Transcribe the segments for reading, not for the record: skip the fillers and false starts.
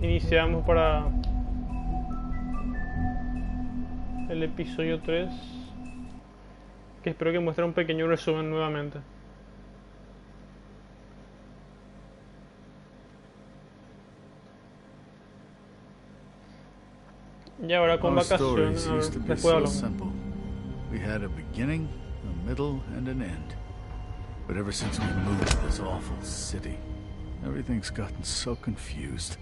iniciamos para el episodio 3, que espero que muestre un pequeño resumen nuevamente. Y ahora con vacaciones, a ver, después hablamos. We had a beginning, a middle, and an end. But ever since we moved to this awful city, everything's gotten so confused.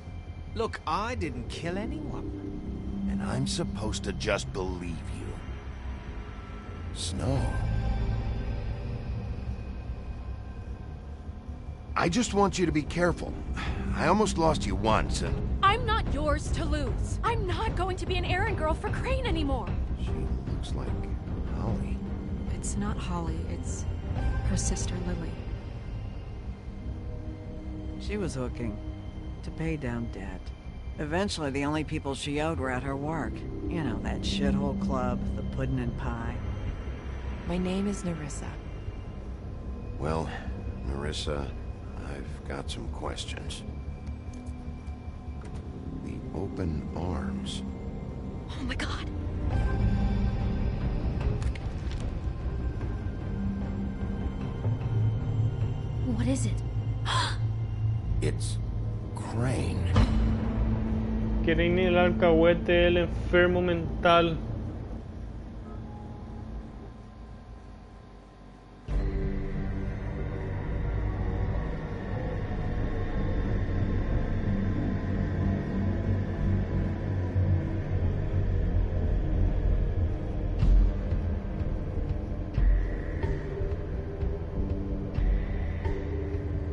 Look, I didn't kill anyone. And I'm supposed to just believe you. Snow. I just want you to be careful. I almost lost you once, and... I'm not yours to lose. I'm not going to be an errand girl for Crane anymore. She looks like Holly. It's not Holly, it's her sister Lily. She was hooking to pay down debt. Eventually, the only people she owed were at her work. You know, that shithole club, the puddin' and pie. My name is Nerissa. Well, Nerissa, I've got some questions. The open arms. Oh my god. What is it? It's Crane. Quieren el alcahuete, el enfermo mental.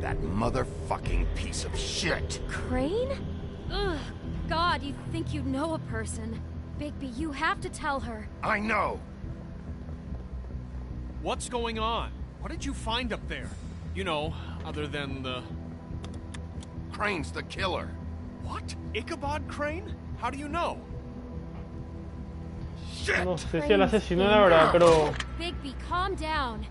That motherfucking piece of shit. Crane? Ugh. God, you think you know a person. Bigby, you have to tell her. I know. What's going on? What did you find up there? You know, other than the... Crane's the killer. What? Ichabod Crane? How do you know? Shit! No sé si el asesino la verdad, pero Bigby, calm down.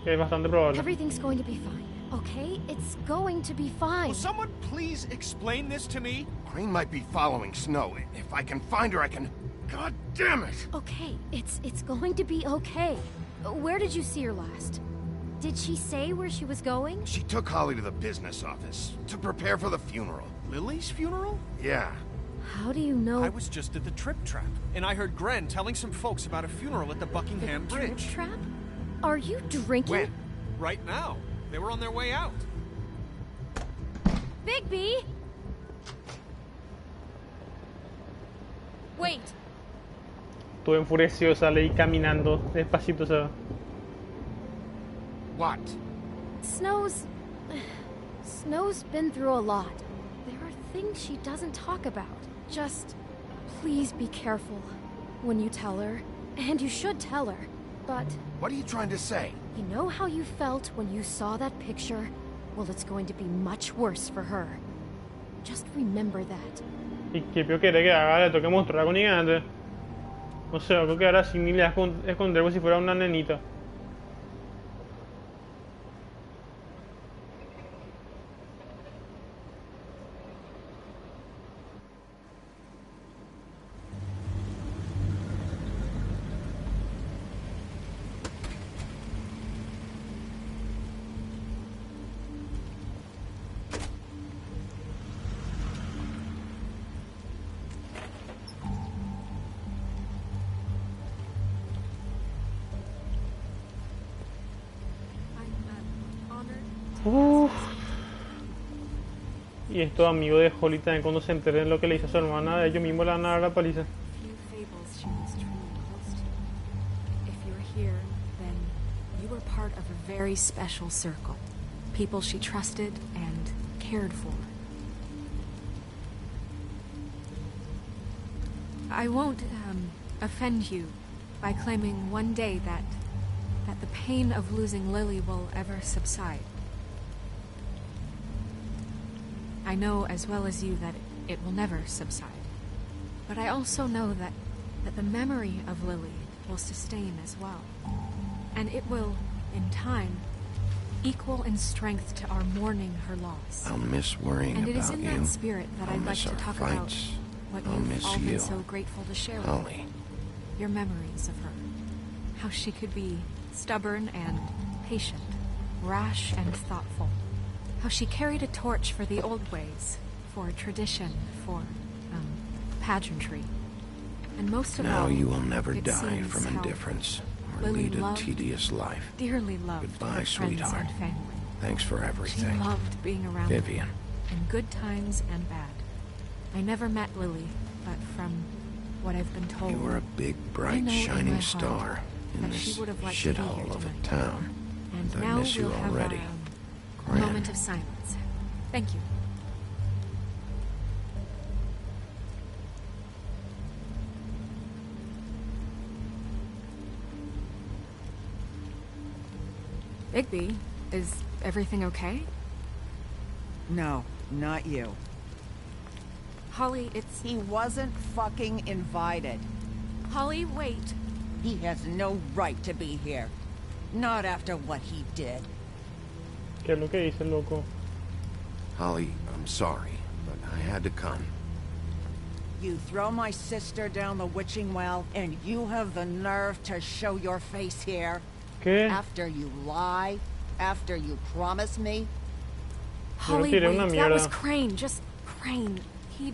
es bastante probable. Everything's going to be fine, okay? It's going to be fine. Will someone please explain this to me? Crane might be following Snow. If I can find her, I can... God damn it! Okay, it's going to be okay. Where did you see her last? Did she say where she was going? She took Holly to the business office to prepare for the funeral. Lily's funeral? Yeah. How do you know? I was just at the Trip Trap, and I heard Gren telling some folks about a funeral at the Buckingham the Bridge. Trip Trap? Are you drinking? When? Right now. They were on their way out. Bigby! Wait. Todo enfurecido sale ahí caminando despacito, se va. What? Snow's been through a lot. There are things she doesn't talk about. Just please be careful when you tell her. And you should tell her. But What are you trying to say? you know how you felt when you saw that picture? Well, it's going to be much worse for her. Just remember that. Y que peor quiere que haga, le toque mostrar algo gigante. No sé, creo que ahora sí ni le va a esconder como si fuera una nenita. Uf. Y estos amigos de Holly también cuando se enteren lo que le hizo a su hermana, ellos mismos le van a dar la paliza. Few fables she was truly close to. If you're here, then you were part of a very special circle. People she trusted and cared for. I won't offend you by claiming one day that the pain of losing Lily will ever subside. I know as well as you that it will never subside. But I also know that the memory of Lily will sustain as well. And it will, in time, equal in strength to our mourning her loss. I'll miss worrying And it is about in you. that spirit that I'll I'd like miss to our talk about fights. what I'll you've miss all you. been so grateful to share with me. Holly. Your memories of her. How she could be stubborn and patient, rash and thoughtful. How she carried a torch for the old ways, for tradition, for, pageantry. And most of all, Now you will never it die seems from how indifference or Lily lead a loved, tedious life. dearly loved Goodbye, her friends sweetheart. and family. Thanks for She everything. loved being around Vivian. them, in good times and bad. I never met Lily, but from what I've been told, You were a big, I bright, know in my shining heart star in that this she would have liked to be here shithole of a tonight. town. And I now miss you we'll have already. our Gran. moment of silence. Thank you. Bigby, is everything okay? No, not you. Holly, it's... He wasn't fucking invited. Holly, wait. He has no right to be here. Not after what he did. ¿Qué es lo que dice el loco? Holly, I'm sorry, but I had to come. You throw my sister down the witching well, and you have the nerve to show your face here? ¿Qué? After you lie? After you promise me? Holly, tiré wait, una that was mierda. Crane, just Crane. He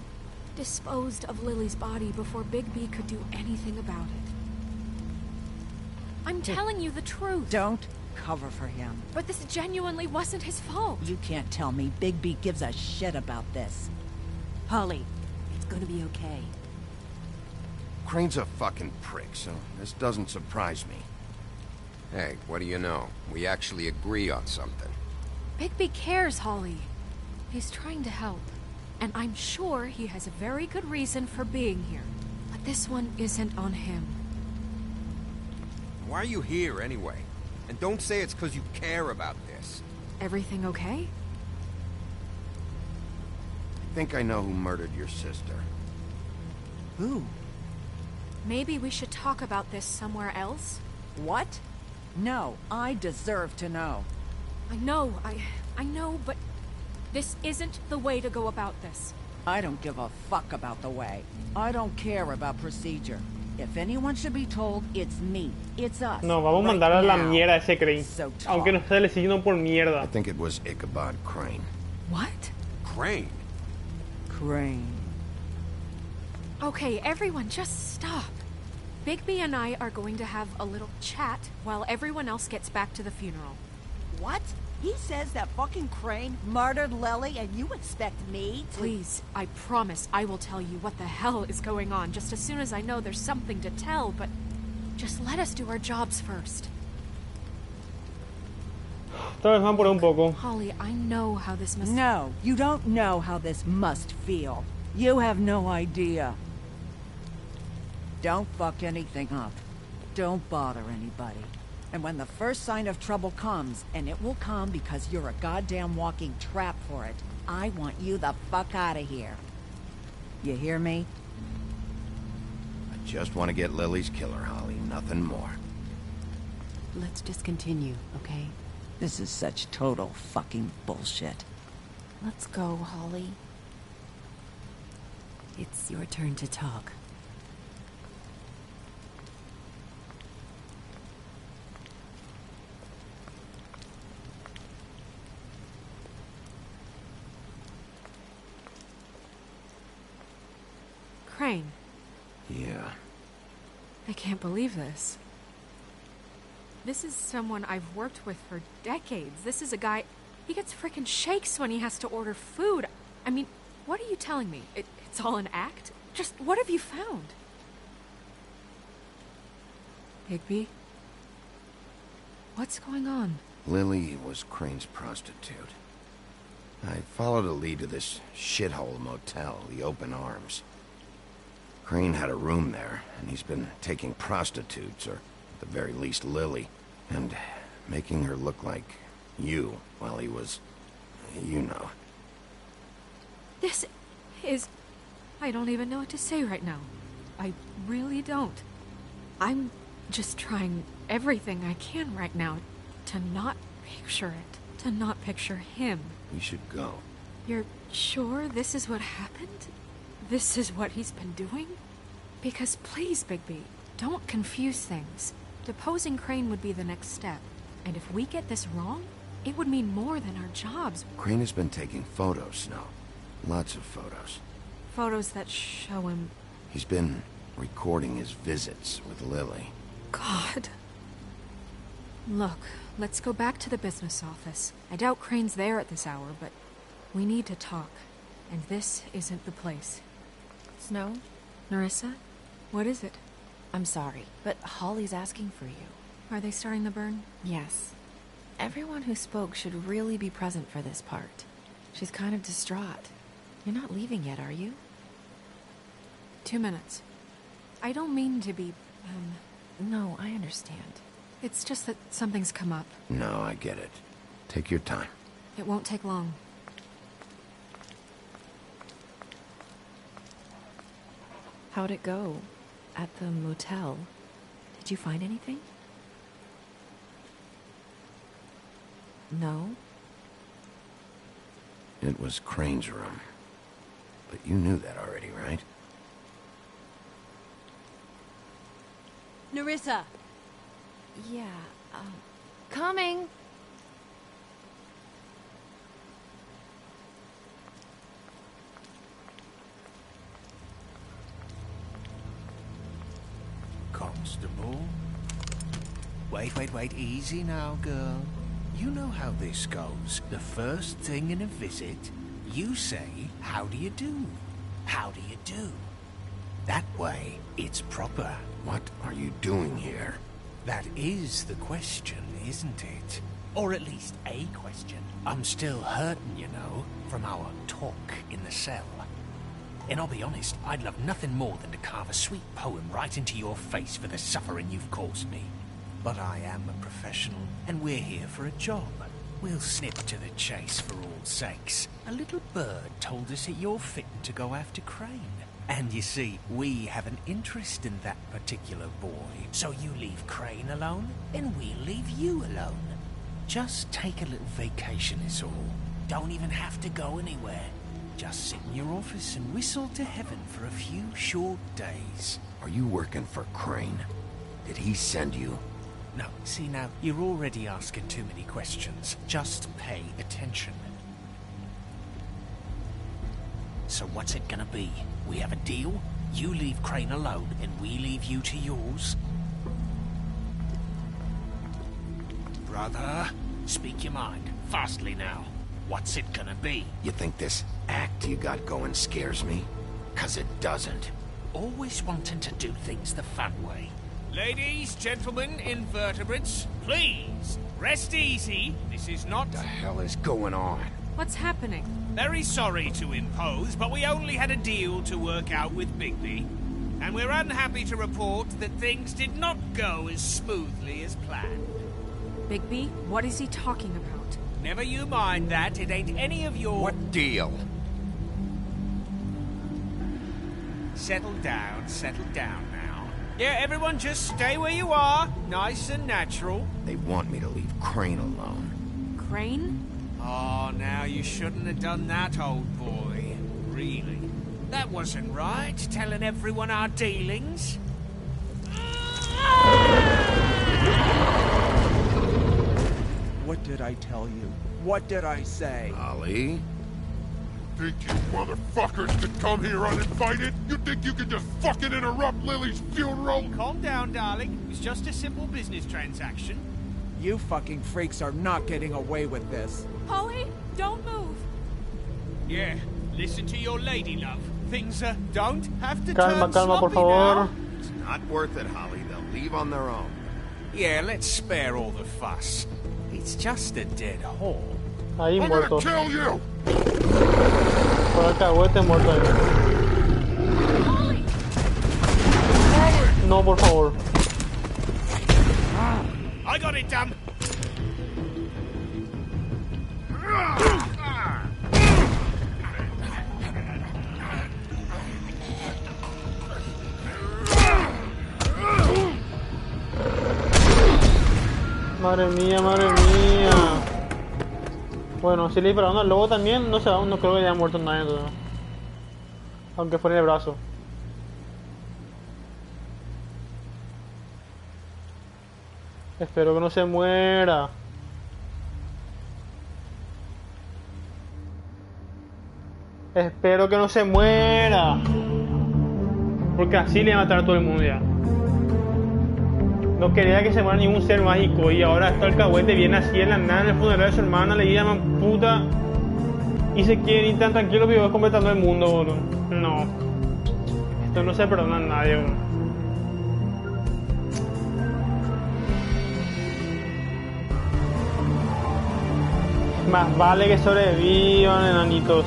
disposed of Lily's body before Bigby could do anything about it. I'm telling you the truth. Don't cover for him. But this genuinely wasn't his fault. You can't tell me Bigby gives a shit about this. Holly, it's gonna be okay. Crane's a fucking prick, so this doesn't surprise me. Hey, what do you know? We actually agree on something. Bigby cares, Holly. He's trying to help. And I'm sure he has a very good reason for being here. But this one isn't on him. Why are you here anyway? And don't say it's because you care about this. Everything okay? I think I know who murdered your sister. Who? Maybe we should talk about this somewhere else? What? No, I deserve to know. I know, but this isn't the way to go about this. I don't give a fuck about the way. I don't care about procedure. If anyone should be told, it's me. It's us. No, vamos a right mandar a la now. mierda a ese Crane. So talk. Aunque nos esté siguiendo por I mierda. think it was Ichabod Crane. What? Crane? Crane. Okay, everyone, just stop. Bigby and I are going to have a little chat while everyone else gets back to the funeral. What? He says that fucking Crane murdered Lily and you expect me to... Please, I promise I will tell you what the hell is going on just as soon as I know there's something to tell, but just let us do our jobs first. Esta vez van por un poco. Holly, I know how this must... No, you don't know how this must feel. You have no idea. Don't fuck anything up. Don't bother anybody. And when the first sign of trouble comes, and it will come because you're a goddamn walking trap for it, I want you the fuck out of here. You hear me? I just want to get Lily's killer, Holly. Nothing more. Let's just continue, okay? This is such total fucking bullshit. Let's go, Holly. It's your turn to talk. Crane, Yeah. I can't believe this. This is someone I've worked with for decades. This is a guy... He gets frickin' shakes when he has to order food. I mean, what are you telling me? It's all an act? Just what have you found? Bigby? What's going on? Lily was Crane's prostitute. I followed a lead to this shithole motel, the Open Arms. Crane had a room there, and he's been taking prostitutes, or at the very least Lily, and making her look like you while he was... you know. This is... I don't even know what to say right now. I really don't. I'm just trying everything I can right now to not picture it. to not picture him. We should go. You're sure this is what happened? This is what he's been doing? Because please, Bigby, don't confuse things. Deposing Crane would be the next step. And if we get this wrong, it would mean more than our jobs. Crane has been taking photos, Snow. Lots of photos. Photos that show him... He's been recording his visits with Lily. God. Look, let's go back to the business office. I doubt Crane's there at this hour, but we need to talk. And this isn't the place. Snow? Nerissa? What is it? I'm sorry, but Holly's asking for you. Are they starting the burn? Yes. Everyone who spoke should really be present for this part. She's kind of distraught. You're not leaving yet, are you? 2 minutes. I don't mean to be, No, I understand. It's just that something's come up. No, I get it. Take your time. It won't take long. How'd it go? At the motel? Did you find anything? No? It was Crane's room. But you knew that already, right? Nerissa! Yeah, coming! Constable? Wait, easy now, girl. You know how this goes. The first thing in a visit, you say, how do you do? How do you do? That way, it's proper. What are you doing here? That is the question, isn't it? Or at least a question. I'm still hurting, you know, from our talk in the cell. And I'll be honest, I'd love nothing more than to carve a sweet poem right into your face for the suffering you've caused me. But I am a professional, and we're here for a job. We'll snip to the chase for all sakes. A little bird told us that you're fitting to go after Crane. And you see, we have an interest in that particular boy. So you leave Crane alone, and we'll leave you alone. Just take a little vacation is all. Don't even have to go anywhere. Just sit in your office and whistle to heaven for a few short days. Are you working for Crane? Did he send you? No, see now, you're already asking too many questions. Just pay attention. So what's it gonna be? We have a deal? You leave Crane alone, and we leave you to yours? Brother, speak your mind. Fastly now. What's it gonna be? You think this act you got going scares me? 'Cause it doesn't. Always wanting to do things the fun way. Ladies, gentlemen, invertebrates, please, rest easy. This is not... What the hell is going on? What's happening? Very sorry to impose, but we only had a deal to work out with Bigby. And we're unhappy to report that things did not go as smoothly as planned. Bigby, what is he talking about? Never you mind that, it ain't any of your... What deal? Settle down now. Yeah, everyone just stay where you are, nice and natural. They want me to leave Crane alone. Crane? Oh, now you shouldn't have done that, old boy. Really. That wasn't right, telling everyone our dealings. What did I tell you? What did I say? Ollie? Think you motherfuckers could come here uninvited? You think you can just fucking interrupt Lily's funeral? Calm down, darling. It was just a simple business transaction. You fucking freaks are not getting away with this. Holly, don't move. Yeah, listen to your lady love. Things don't have to Calma, turn calma, por sloppy favor. now. It's not worth it, Holly. They'll leave on their own. Yeah, let's spare all the fuss. It's just a dead whore. Ahí I'm muerto. gonna kill you! Por acá, este muerto ahí. No, por favor. I got it, damn. Madre mía, madre mía. Bueno, si le dispararon al lobo también, no se va, no creo que haya muerto nadie, entonces. Aunque fuera en el brazo. Espero que no se muera. Espero que no se muera. Porque así le va a matar a todo el mundo ya. No quería que se muera ningún ser mágico. Y ahora está el cahuete, viene así en la nada en el funeral de su hermana, le llaman puta. Y se quieren ir tan tranquilos que va completando el mundo, boludo. No. Esto no se perdona a nadie, boludo. Más vale que sobrevivan, enanitos.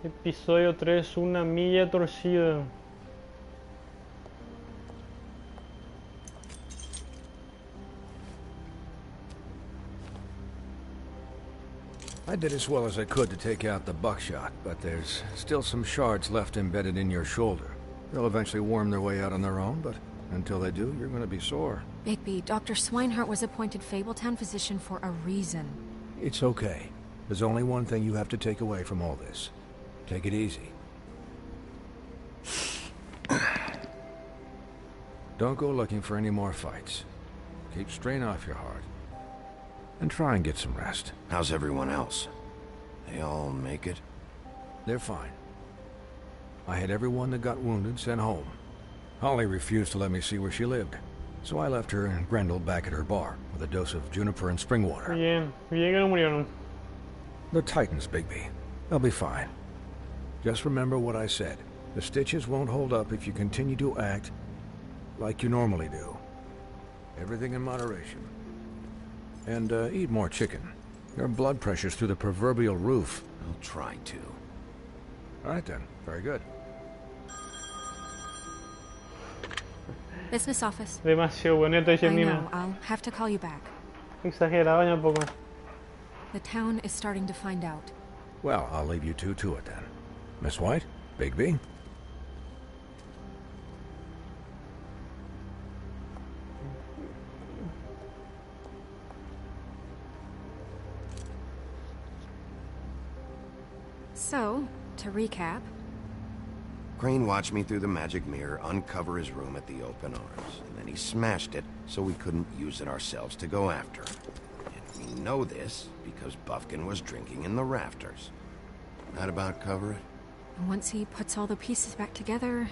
Episodio 3, una milla torcida. I did as well as I could to take out the buckshot, but there's still some shards left embedded in your shoulder. They'll eventually worm their way out on their own, but until they do, you're going to be sore. Bigby, Dr. Swinehart was appointed Fabletown physician for a reason. It's okay. There's only one thing you have to take away from all this. Take it easy. Don't go looking for any more fights. Keep strain off your heart. And try and get some rest. How's everyone else? They all make it? They're fine. I had everyone that got wounded sent home. Holly refused to let me see where she lived, so I left her and Grendel back at her bar with a dose of juniper and spring water. Bien, bien que no murieron. They're Titans, Bigby. They'll be fine. Just remember what I said. The stitches won't hold up if you continue to act like you normally do. Everything in moderation. And eat more chicken. Your blood pressure's through the proverbial roof. I'll try to. All right then. Very good. Business office. Demasiado bueno esto, I know. I'll have to call you back. Exagerado ya un poco. The town is starting to find out. Well, I'll leave you two to it then. Miss White, Bigby. So, to recap... Crane watched me through the magic mirror uncover his room at the open arms, and then he smashed it so we couldn't use it ourselves to go after him. And we know this because Buffkin was drinking in the rafters. That about cover it? And once he puts all the pieces back together,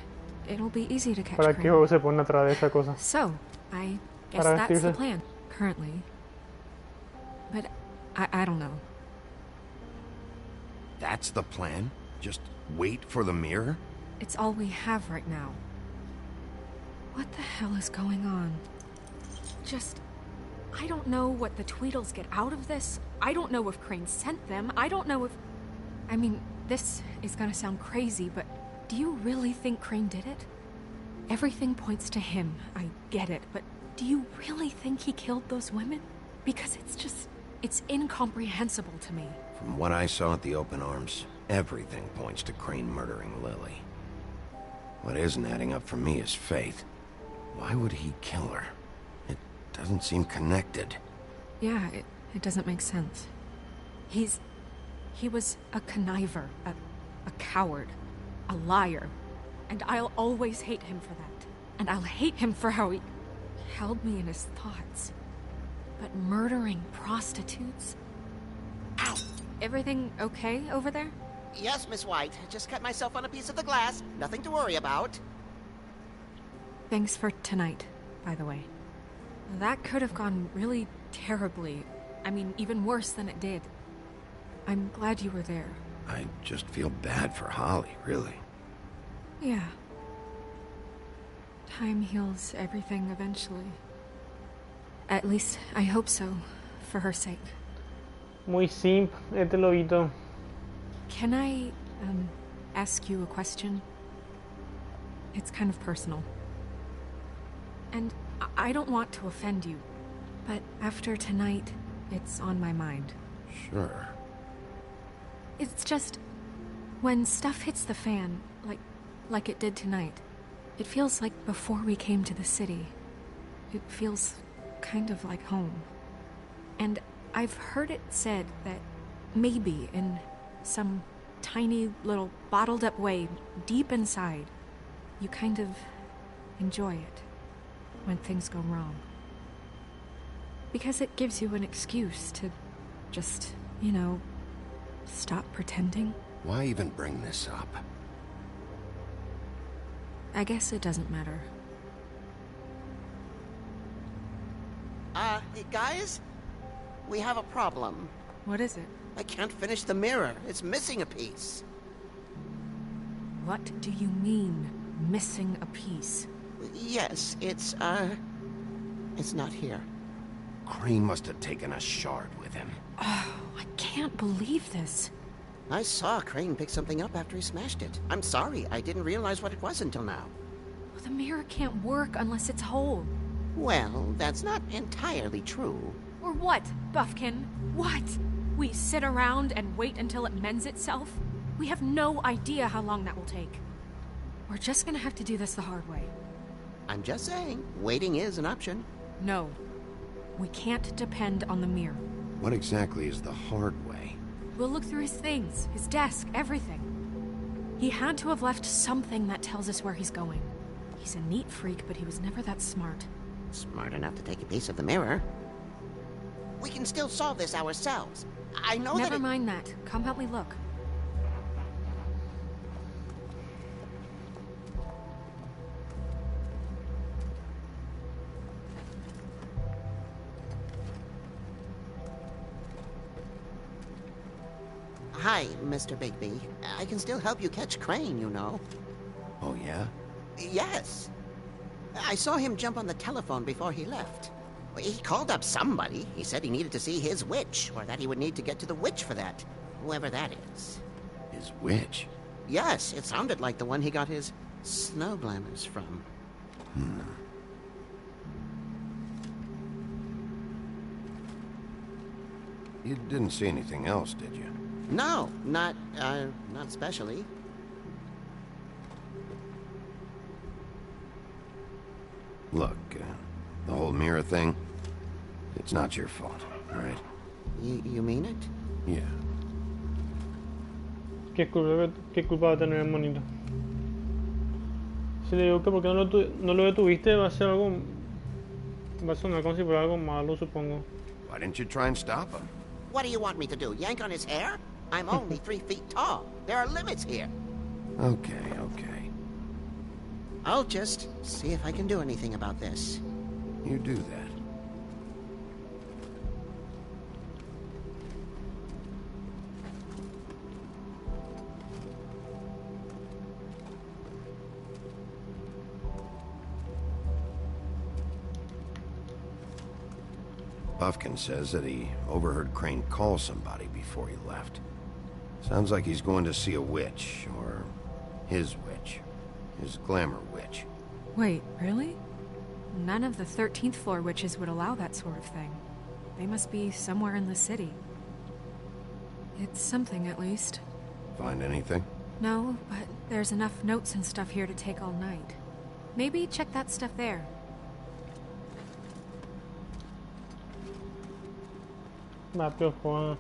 it'll be easy to catch ¿Para Crane. qué se pone atrás de esa cosa? So, I guess Para that's the vestirse. plan, currently. But I don't know. That's the plan? Just wait for the mirror? It's all we have right now. What the hell is going on? I don't know what the Tweedles get out of this. I don't know if Crane sent them. I don't know if... I mean, this is gonna sound crazy, but do you really think Crane did it? Everything points to him. I get it, but do you really think he killed those women? Because it's incomprehensible to me. From what I saw at the open arms, everything points to Crane murdering Lily. What isn't adding up for me is Faith. Why would he kill her? It doesn't seem connected. Yeah, it doesn't make sense. He was a conniver, a coward, a liar. And I'll always hate him for that. And I'll hate him for how he held me in his thoughts. But murdering prostitutes? Ow! Everything okay over there? Yes, Miss White. Just cut myself on a piece of the glass. Nothing to worry about. Thanks for tonight, by the way. That could have gone really terribly. I mean, even worse than it did. I'm glad you were there. I just feel bad for Holly, really. Yeah. Time heals everything eventually. At least, I hope so, for her sake. Muy simp, este lobito. Can I, ask you a question? It's kind of personal. And I don't want to offend you, but after tonight, it's on my mind. Sure. It's just, when stuff hits the fan, like it did tonight, it feels like before we came to the city. It feels kind of like home. And I've heard it said that maybe in some tiny little bottled up way deep inside, you kind of enjoy it when things go wrong. Because it gives you an excuse to just, stop pretending. Why even bring this up? I guess it doesn't matter. Hey guys? We have a problem. What is it? I can't finish the mirror. It's missing a piece. What do you mean, missing a piece? Yes, it's not here. Crane must have taken a shard with him. Oh, I can't believe this. I saw Crane pick something up after he smashed it. I'm sorry, I didn't realize what it was until now. Well, the mirror can't work unless it's whole. Well, that's not entirely true. Or what, Buffkin? What? We sit around and wait until it mends itself? We have no idea how long that will take. We're just gonna have to do this the hard way. I'm just saying, waiting is an option. No. We can't depend on the mirror. What exactly is the hard way? We'll look through his things, his desk, everything. He had to have left something that tells us where he's going. He's a neat freak, but he was never that smart. Smart enough to take a piece of the mirror. We can still solve this ourselves. I know Never mind that. Come help me look. Hi, Mr. Bigby. I can still help you catch Crane, you know. Oh, yeah? Yes. I saw him jump on the telephone before he left. He called up somebody. He said he needed to see his witch, or that he would need to get to the witch for that. Whoever that is. His witch? Yes, it sounded like the one he got his snow glamours from. You didn't see anything else, did you? No, not especially. Look, the whole mirror thing, it's not your fault, right? You mean it? Yeah. ¿Qué culpa va a tener el monito? Si le digo que porque no lo detuviste, va a ser algo... Va a sonar como si fuera algo malo, supongo. Why didn't you try and stop him? What do you want me to do, yank on his hair? I'm only 3 feet tall. There are limits here. Okay. I'll just see if I can do anything about this. You do that. Buffkin says that he overheard Crane call somebody before he left. Sounds like he's going to see a witch, or his witch. His glamour witch. Wait, really? None of the 13th floor witches would allow that sort of thing. They must be somewhere in the city. It's something, at least. Find anything? No, but there's enough notes and stuff here to take all night. Maybe check that stuff there. Map your phone.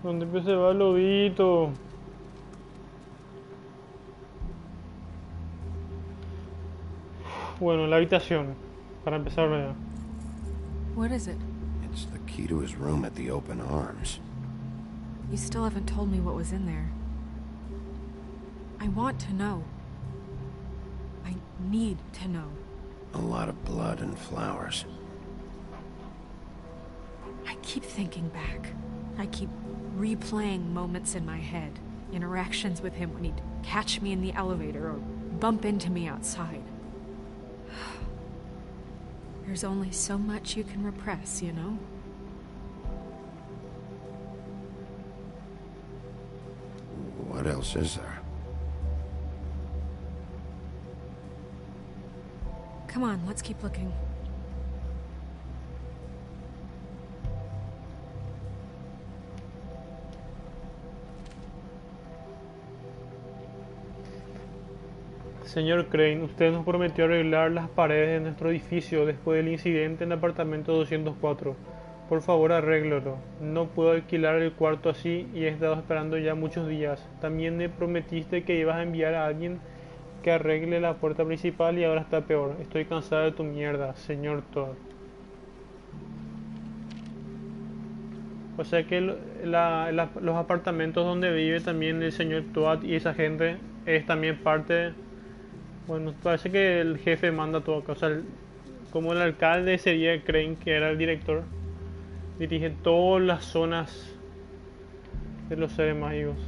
¿Dónde se va el lobito? Bueno, la habitación. Para empezar ya. What is it? It's the key to his room at the Open Arms. You still haven't told me what was in there. I want to know. I need to know. A lot of blood and flowers. I keep thinking back. I keep replaying moments in my head. Interactions with him when he'd catch me in the elevator or bump into me outside. There's only so much you can repress, you know? What else is there? Come on, let's keep looking. Señor Crane, usted nos prometió arreglar las paredes de nuestro edificio después del incidente en el apartamento 204. Por favor, arréglalo. No puedo alquilar el cuarto así y he estado esperando ya muchos días. También me prometiste que ibas a enviar a alguien que arregle la puerta principal y ahora está peor. Estoy cansado de tu mierda, señor Todd. O sea que los apartamentos donde vive también el señor Todd y esa gente es también parte... Bueno, parece que el jefe manda todo acá. O sea, como el alcalde sería Crane, que era el director, dirige todas las zonas de los seres mágicos.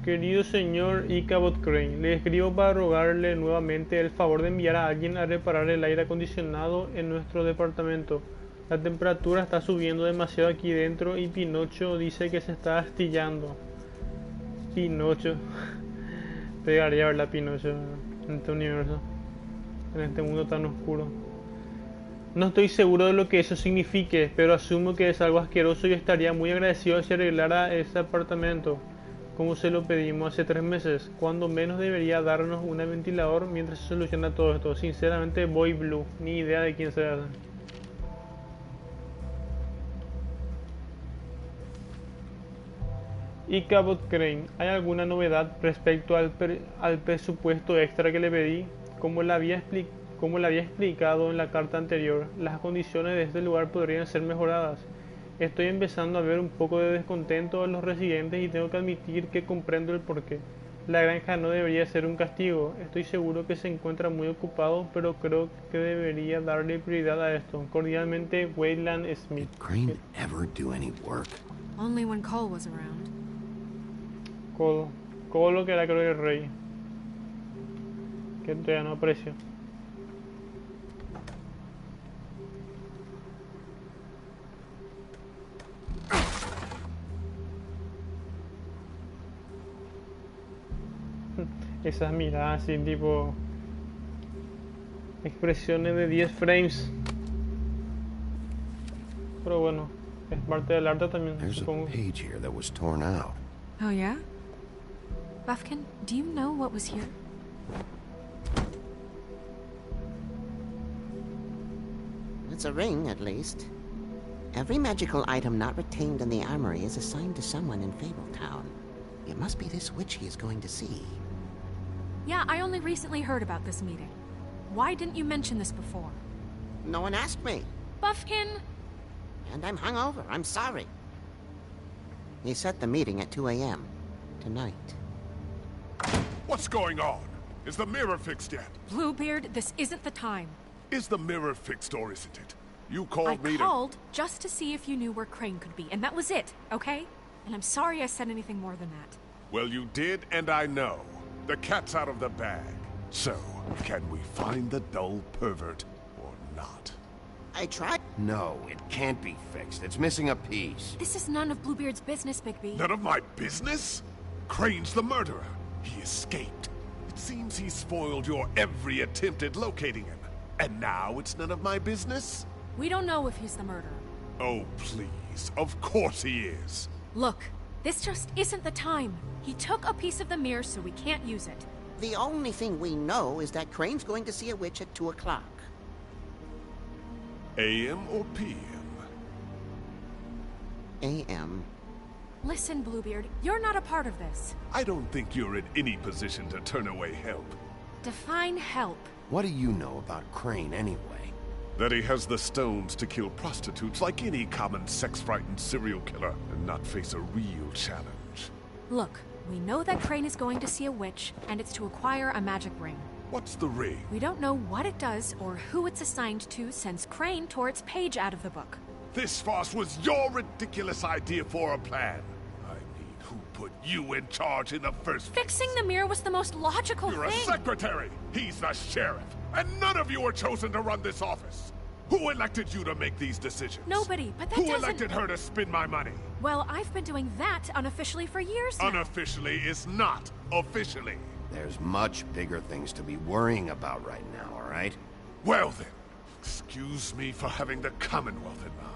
Querido señor Ichabod Crane, le escribo para rogarle nuevamente el favor de enviar a alguien a reparar el aire acondicionado en nuestro departamento. La temperatura está subiendo demasiado aquí dentro y Pinocho dice que se está astillando. Pinocho. Pegaría verla Pinocho en este universo, en este mundo tan oscuro. No estoy seguro de lo que eso signifique, pero asumo que es algo asqueroso y estaría muy agradecido si arreglara ese apartamento, como se lo pedimos hace 3 meses. Cuando menos debería darnos un ventilador mientras se soluciona todo esto. Sinceramente, Boy Blue, ni idea de quién sea. Ichabod Crane, ¿hay alguna novedad respecto al presupuesto extra que le pedí? Como le había explicado en la carta anterior, las condiciones de este lugar podrían ser mejoradas. Estoy empezando a ver un poco de descontento en los residentes y tengo que admitir que comprendo el porqué. La granja no debería ser un castigo. Estoy seguro que se encuentra muy ocupado, pero creo que debería darle prioridad a esto. Cordialmente, Wayland Smith. Did Crane ever do any work? Only when Cole was around. Colo que era creo que el rey. Que todavía no aprecio. Esas miradas así tipo expresiones de 10 frames. Pero bueno, es parte del arte también, supongo. There's a page here that was torn out. Oh yeah? Buffkin, do you know what was here? It's a ring, at least. Every magical item not retained in the armory is assigned to someone in Fabletown. It must be this witch he is going to see. Yeah, I only recently heard about this meeting. Why didn't you mention this before? No one asked me. Buffkin! And I'm hungover. I'm sorry. He set the meeting at 2 a.m. tonight. What's going on? Is the mirror fixed yet? Bluebeard, this isn't the time. Is the mirror fixed or isn't it? You called me I called just to see if you knew where Crane could be, and that was it, okay? And I'm sorry I said anything more than that. Well, you did, and I know. The cat's out of the bag. So, can we find the dull pervert or not? I tried. No, it can't be fixed. It's missing a piece. This is none of Bluebeard's business, Bigby. None of my business? Crane's the murderer. He escaped. It seems he spoiled your every attempt at locating him. And now it's none of my business? We don't know if he's the murderer. Oh, please. Of course he is. Look, this just isn't the time. He took a piece of the mirror, so we can't use it. The only thing we know is that Crane's going to see a witch at 2 o'clock. AM or PM? AM. Listen, Bluebeard, you're not a part of this. I don't think you're in any position to turn away help. Define help. What do you know about Crane, anyway? That he has the stones to kill prostitutes like any common sex-frightened serial killer and not face a real challenge. Look, we know that Crane is going to see a witch, and it's to acquire a magic ring. What's the ring? We don't know what it does or who it's assigned to since Crane tore its page out of the book. This farce was your ridiculous idea for a plan. I mean, who put you in charge in the first place? Fixing the mirror was the most logical You're thing. a secretary. He's the sheriff. And none of you were chosen to run this office. Who elected you to make these decisions? Nobody, but that Who doesn't... elected her to spend my money? Well, I've been doing that unofficially for years now. Unofficially is not officially. There's much bigger things to be worrying about right now, all right? Well then, excuse me for having the Commonwealth in mind.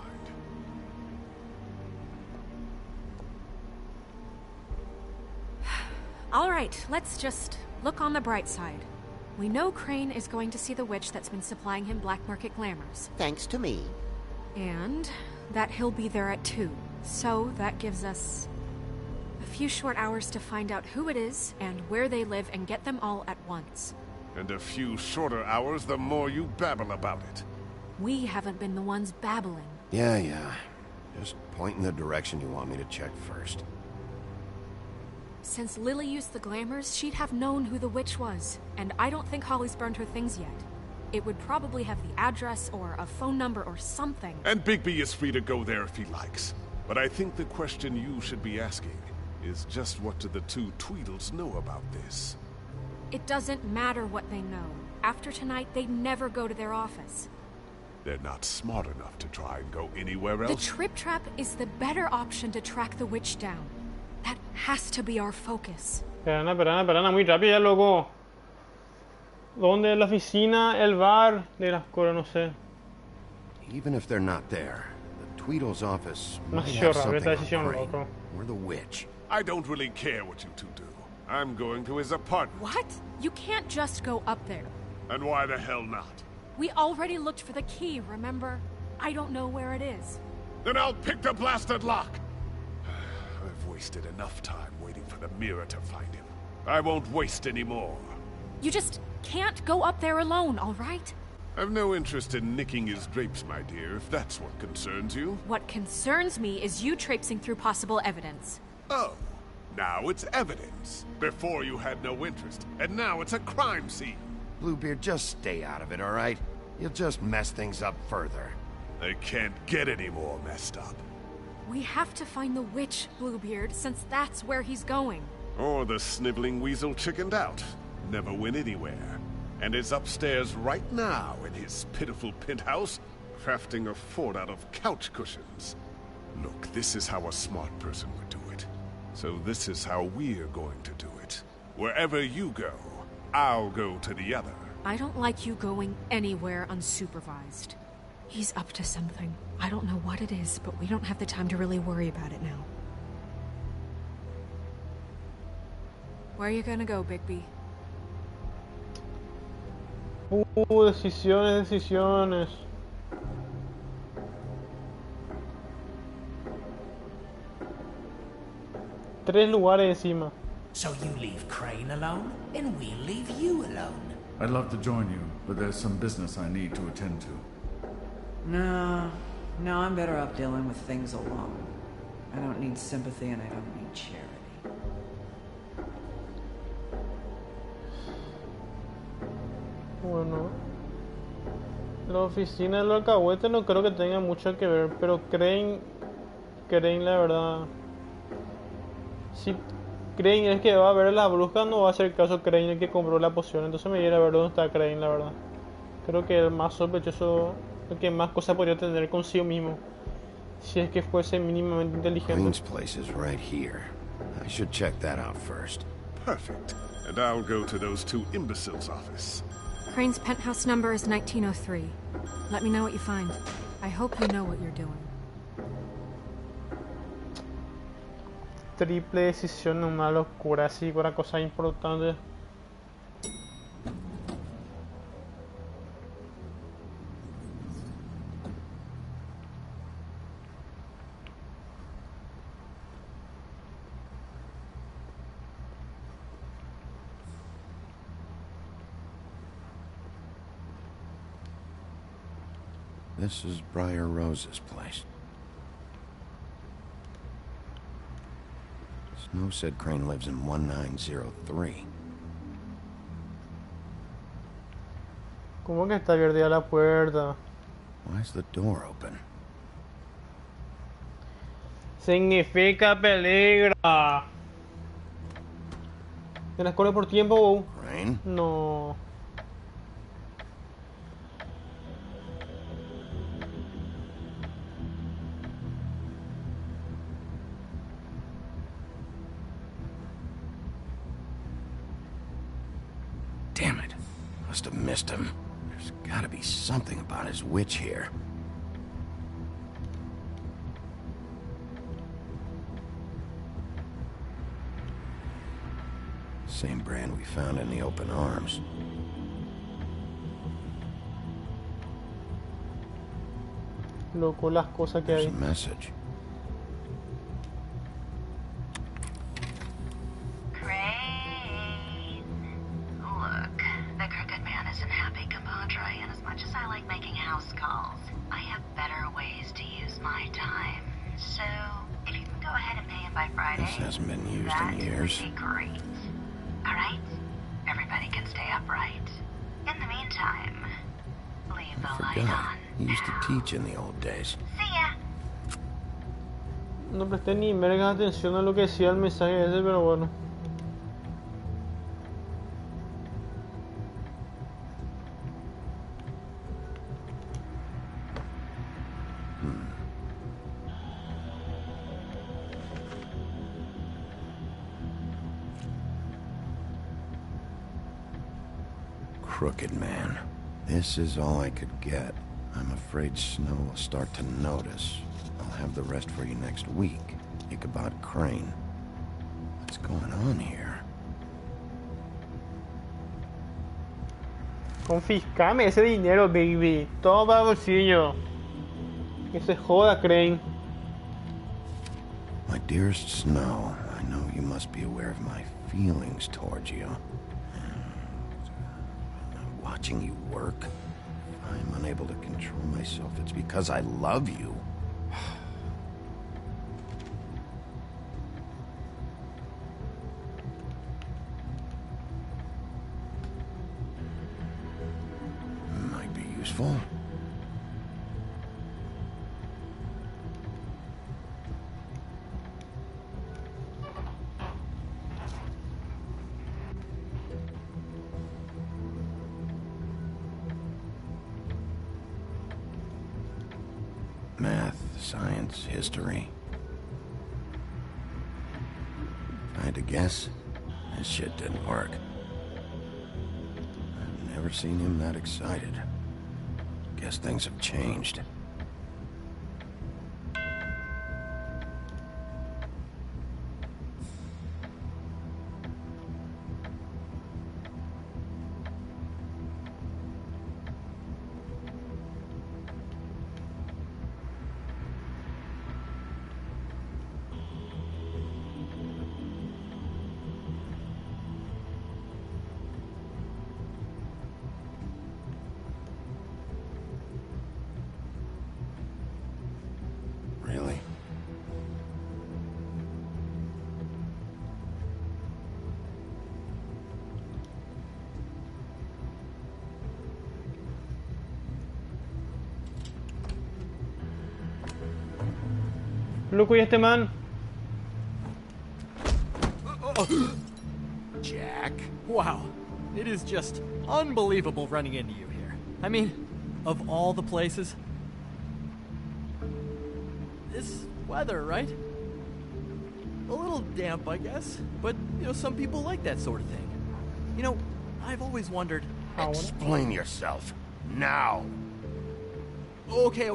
All right, let's just look on the bright side. We know Crane is going to see the witch that's been supplying him black market glamours. Thanks to me. And that he'll be there at 2. So that gives us a few short hours to find out who it is and where they live and get them all at once. And a few shorter hours the more you babble about it. We haven't been the ones babbling. Yeah. Just point in the direction you want me to check first. Since Lily used the glamours, she'd have known who the witch was. And I don't think Holly's burned her things yet. It would probably have the address or a phone number or something. And Bigby is free to go there if he likes. But I think the question you should be asking is just what do the two Tweedles know about this? It doesn't matter what they know. After tonight, they'd never go to their office. They're not smart enough to try and go anywhere else. The Trip Trap is the better option to track the witch down. That has to be our focus. Espera, muy rápida, loco. ¿Dónde? La oficina, el bar de las cosas, no sé. Even if they're not there, the Tweedle's office might Demasiado have raro something esta on decisión, Crane. loco. Or the witch. I don't really care what you two do. I'm going to his apartment. What? You can't just go up there. And why the hell not? We already looked for the key, remember? I don't know where it is. Then I'll pick the blasted lock. I've wasted enough time waiting for the mirror to find him. I won't waste any more. You just can't go up there alone, all right? I've no interest in nicking his drapes, my dear, if that's what concerns you. What concerns me is you traipsing through possible evidence. Oh, now it's evidence. Before you had no interest, and now it's a crime scene. Bluebeard, just stay out of it, all right? You'll just mess things up further. They can't get any more messed up. We have to find the witch, Bluebeard, since that's where he's going. Or the sniveling weasel chickened out. Never went anywhere. And is upstairs right now in his pitiful penthouse, crafting a fort out of couch cushions. Look, this is how a smart person would do it. So this is how we're going to do it. Wherever you go, I'll go to the other. I don't like you going anywhere unsupervised. He's up to something. I don't know what it is, but we don't have the time to really worry about it now. Where are you gonna go, Bigby? Decisiones. 3 lugares encima. So you leave Crane alone, and we'll leave you alone. I'd love to join you, but there's some business I need to attend to. No, I'm better off dealing with things alone. I don't need sympathy and I don't need charity. Bueno, la oficina del alcahuete no creo que tenga mucho que ver, pero Crane la verdad, si Crane es que va a ver a la bruja, no va a hacer caso Crane el que compró la poción, entonces me iré a ver dónde está Crane, la verdad. Creo que el más sospechoso, el que más cosas podría tener consigo mismo, si es que fuese mínimamente inteligente. Crane's place is right here. I should check that out first. Perfect. And I'll go to those two imbeciles' office. Crane's penthouse number is 1903. Let me know what you find. I hope you know what you're doing. Triple decisión, una locura así para cosas importantes. This is Briar Rose's place. Snow said Crane lives in 1903. ¿Cómo que está abierta la puerta? Why's the door open? Significa peligra. ¿Te las corre por tiempo, wow? Crane? No. Damn it. Must have missed him. There's gotta be something about his witch here. Same brand we found in the open arms. Loco, las cosas que There's hay. a message. Crane. Look, the Crooked Man isn't happy, compadre, and as much as I like making house calls, I have better ways to use my time. So, if you can go ahead and pay him by Friday, This hasn't been used that in years. would be great. Alright? Everybody can stay upright. In the meantime, leave the light Forgot. on. He used to teach in the old days. See ya! No presté ni merga atención a lo que decía el mensaje ese, pero bueno. Crooked Man. This is all I could get. I'm afraid Snow will start to notice. I'll have the rest for you next week. Ichabod Crane. What's going on here? Confiscame ese dinero, baby. Todo para el bolsillo. Que se joda, Crane. My dearest Snow, I know you must be aware of my feelings towards you. Watching you work, if I'm unable to control myself, it's because I love you. Might be useful. Math, science, history. If I had to guess, this shit didn't work. I've never seen him that excited. Guess things have changed. Really? Loco, ¿y este man? Jack? Wow. It is just unbelievable running into you here. I mean, of all the places. This weather, right? A little damp, I guess. But, some people like that sort of thing. I've always wondered... Explain yourself. Now. Okay.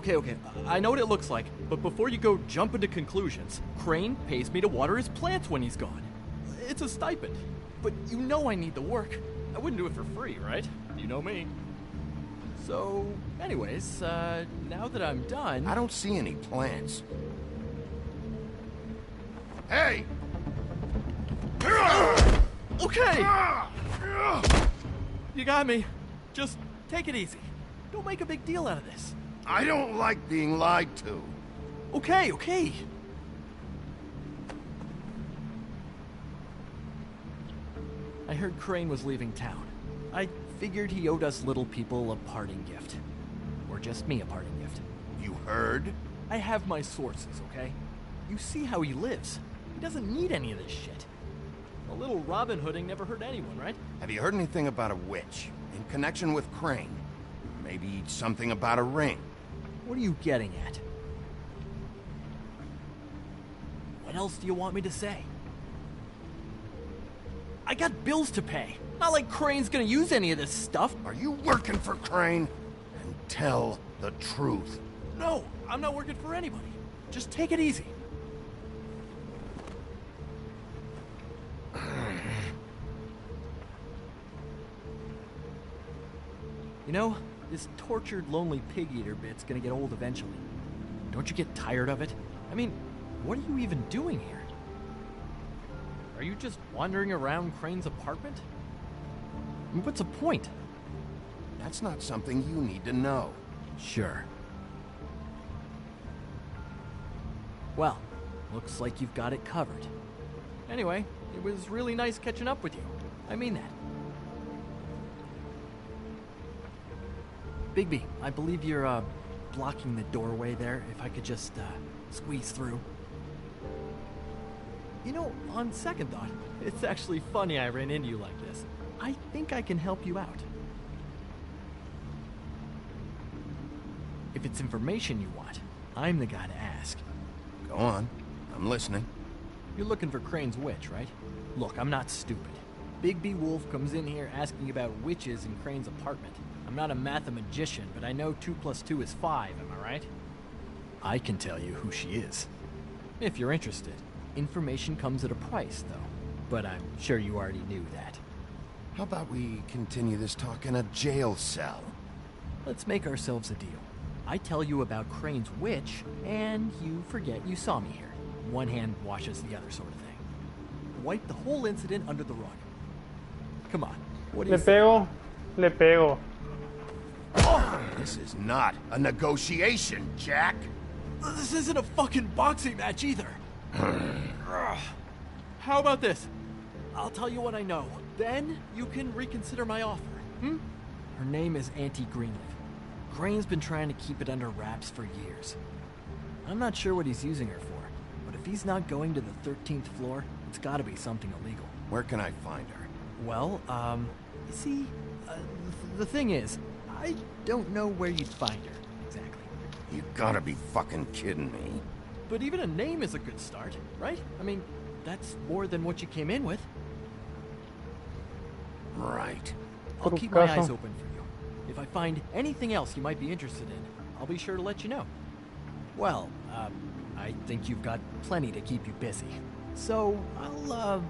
I know what it looks like, but before you go jump into conclusions, Crane pays me to water his plants when he's gone. It's a stipend. But I need the work. I wouldn't do it for free, right? You know me. So, anyways, now that I'm done... I don't see any plants. Hey! Okay! You got me. Just take it easy. Don't make a big deal out of this. I don't like being lied to. Okay. I heard Crane was leaving town. I figured he owed us little people a parting gift. Or just me a parting gift. You heard? I have my sources, okay? You see how he lives. He doesn't need any of this shit. A little Robin Hooding never hurt anyone, right? Have you heard anything about a witch in connection with Crane? Maybe something about a ring. What are you getting at? What else do you want me to say? I got bills to pay. Not like Crane's gonna use any of this stuff. Are you working for Crane? And tell the truth. No, I'm not working for anybody. Just take it easy. You know, this tortured, lonely pig-eater bit's gonna get old eventually. Don't you get tired of it? I mean, what are you even doing here? Are you just wandering around Crane's apartment? I mean, what's the point? That's not something you need to know. Sure. Well, looks like you've got it covered. Anyway, it was really nice catching up with you. I mean that. Bigby, I believe you're, blocking the doorway there. If I could just, squeeze through. You know, on second thought, it's actually funny I ran into you like this. I think I can help you out. If it's information you want, I'm the guy to ask. Go on. I'm listening. You're looking for Crane's witch, right? Look, I'm not stupid. Bigby Wolf comes in here asking about witches in Crane's apartment. I'm not a mathematician, but I know 2 + 2 is 5, am I right? I can tell you who she is. If you're interested. Information comes at a price, though. But I'm sure you already knew that. How about we continue this talk in a jail cell? Let's make ourselves a deal. I tell you about Crane's witch, and you forget you saw me here. One hand washes the other sort of thing. Wipe the whole incident under the rug. Come on, what do you say? Le pego. This is not a negotiation, Jack. This isn't a fucking boxing match either. How about this? I'll tell you what I know. Then you can reconsider my offer. Her name is Auntie Greenleaf. Crane's been trying to keep it under wraps for years. I'm not sure what he's using her for, but if he's not going to the 13th floor, it's gotta be something illegal. Where can I find her? Well, you see, the thing is, I don't know where you'd find her, exactly. You gotta be fucking kidding me. But even a name is a good start, right? I mean, that's more than what you came in with. Right. I'll keep my eyes open for you. If I find anything else you might be interested in, I'll be sure to let you know. Well, I think you've got plenty to keep you busy. So, I'll,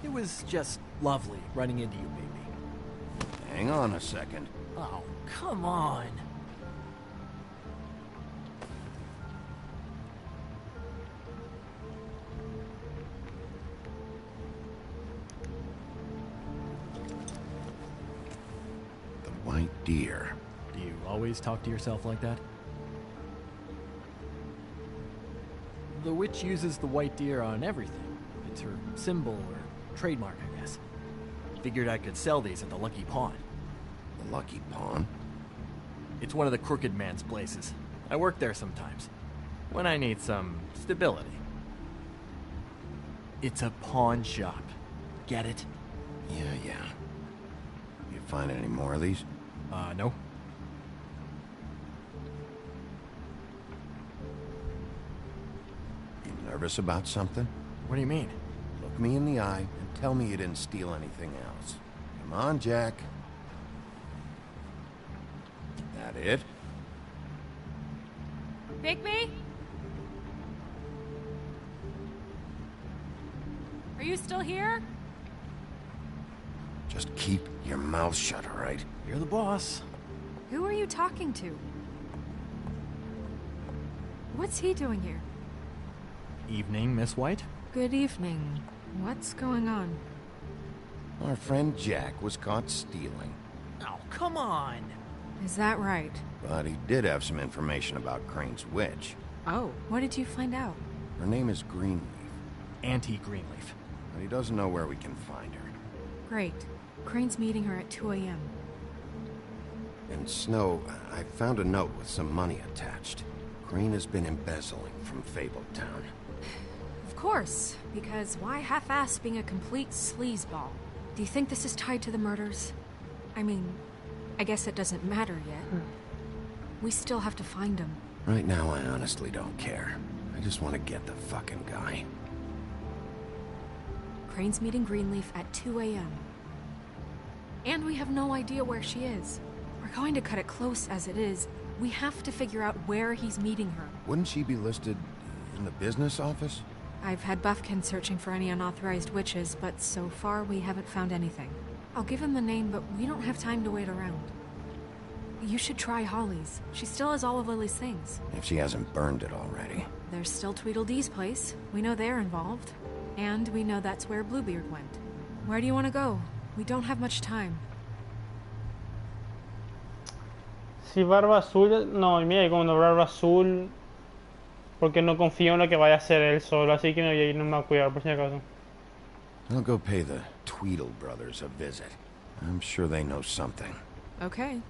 it was just lovely running into you, baby. Hang on a second. Oh, come on. The white deer. Do you always talk to yourself like that? The witch uses the white deer on everything. It's her symbol or trademark, I guess. Figured I could sell these at the Lucky Pawn. The Lucky Pawn? It's one of the crooked man's places. I work there sometimes, when I need some stability. It's a pawn shop. Get it? Yeah. You find any more of these? No. You nervous about something? What do you mean? Look me in the eye and tell me you didn't steal anything else. Come on, Jack. That it? Bigby? Are you still here? Just keep your mouth shut, all right? You're the boss. Who are you talking to? What's he doing here? Evening, Miss White. Good evening. What's going on? Our friend Jack was caught stealing. Oh, come on. Is that right? But he did have some information about Crane's witch. Oh, what did you find out? Her name is Greenleaf. Auntie Greenleaf. But he doesn't know where we can find her. Great. Crane's meeting her at 2 a.m. In Snow, I found a note with some money attached. Crane has been embezzling from Fabletown. Of course, because why half-ass being a complete sleazeball? Do you think this is tied to the murders? I mean, I guess it doesn't matter yet. We still have to find him. Right now, I honestly don't care. I just want to get the fucking guy. Crane's meeting Greenleaf at 2 a.m. And we have no idea where she is. We're going to cut it close as it is. We have to figure out where he's meeting her. Wouldn't she be listed in the business office? I've had Buffkin searching for any unauthorized witches, but so far we haven't found anything. I'll give him the name, but we don't have time to wait around. You should try Holly's. She still has all of Lily's things. If she hasn't burned it already. There's still Tweedledee's place. We know they're involved. And we know that's where Bluebeard went. Where do you want to go? We don't have much time. Si Barba Azul... No, mira, como no Barba Azul... Porque no confío en lo que vaya a hacer él solo, así que no voy a ir, no me voy a cuidar por si acaso. I'll go pay the Tweedle brothers a visit. I'm sure they know something. Okay.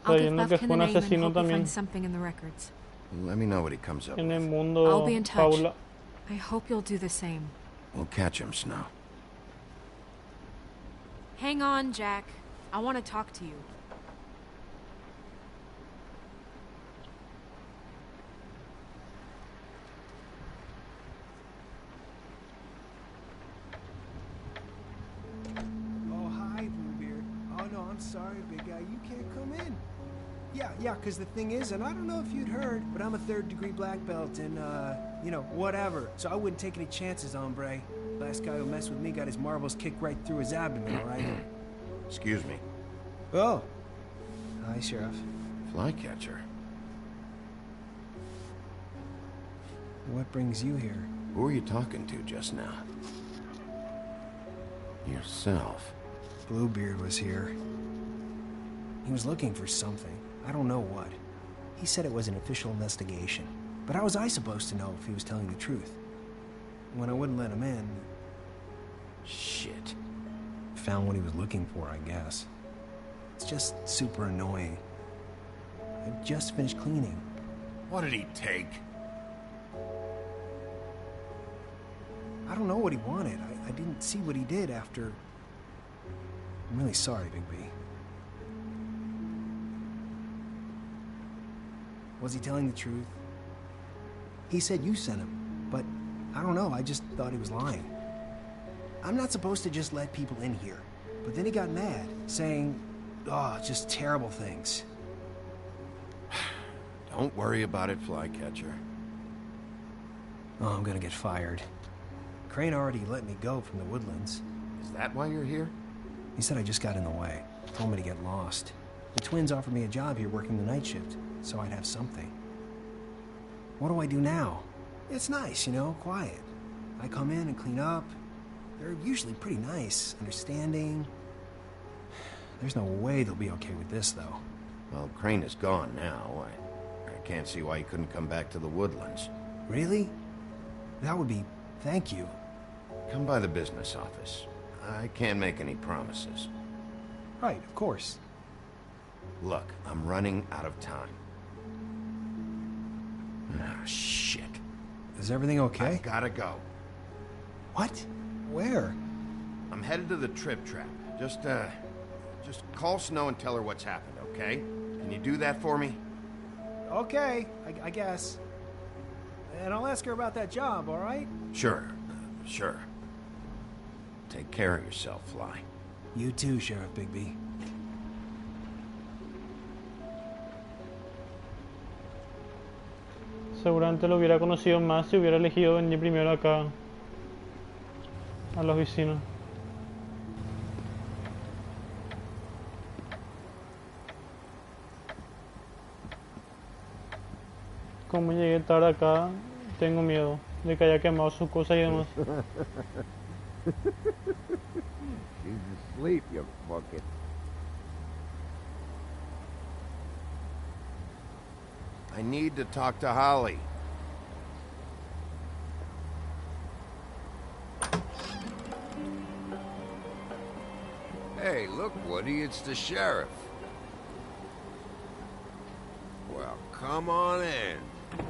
I'll give Buffkin a name and hope he finds something in the records. Let me know what he comes up En el with. mundo, I'll be in touch. Paula. I hope you'll do the same. We'll catch him, Snow. Hang on, Jack. I want to talk to you. Oh, hi, Bluebeard. Oh, no, I'm sorry, big guy. You can't come in. Yeah, because the thing is, and I don't know if you'd heard, but I'm a 3rd-degree black belt and, you know, whatever. So I wouldn't take any chances, hombre. Last guy who messed with me got his marbles kicked right through his abdomen, all right? Excuse me. Oh. Hi, Sheriff. Flycatcher. What brings you here? Who were you talking to just now? Yourself. Bluebeard was here. He was looking for something. I don't know what. He said it was an official investigation. But how was I supposed to know if he was telling the truth? When I wouldn't let him in... Shit. Found what he was looking for, I guess. It's just super annoying. I just finished cleaning. What did he take? I don't know what he wanted. I didn't see what he did after... I'm really sorry, Big B. Was he telling the truth? He said you sent him, but I don't know, I just thought he was lying. I'm not supposed to just let people in here, but then he got mad, saying, oh, just terrible things. Don't worry about it, Flycatcher. Oh, I'm gonna get fired. Crane already let me go from the Woodlands. Is that why you're here? He said I just got in the way. Told me to get lost. The twins offered me a job here working the night shift, so I'd have something. What do I do now? It's nice, you know, quiet. I come in and clean up. They're usually pretty nice, understanding. There's no way they'll be okay with this, though. Well, Crane is gone now. I can't see why he couldn't come back to the Woodlands. Really? That would be... thank you. Come by the business office. I can't make any promises. Right, of course. Look, I'm running out of time. Ah, shit. Is everything okay? I've gotta go. What? Where? I'm headed to the Trip Trap. Just call Snow and tell her what's happened, okay? Can you do that for me? Okay, I guess. And I'll ask her about that job, all right? Sure, sure. Take care of yourself, Fly. You too, Sheriff Bigby. Seguramente lo hubiera conocido más si hubiera elegido venir primero acá a la oficina. Como llegué tarde acá, tengo miedo de que haya quemado sus cosas y demás. She's asleep, you fucking... I need to talk to Holly. Hey, look, Woody, it's the sheriff. Well, come on in,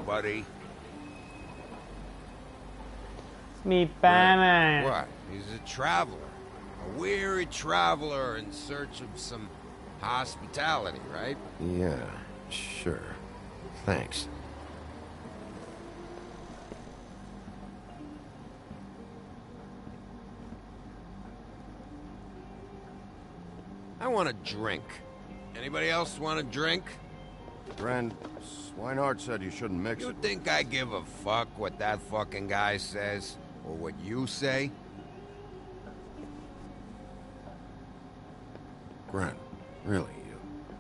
buddy. Mi pana. What? He's a traveler. A weary traveler in search of some hospitality, right? Yeah, sure. Thanks. I want a drink. Anybody else want a drink? Friend, Swinehart said you shouldn't mix it. You think I give a fuck what that fucking guy says? Or what you say? Gren, really, you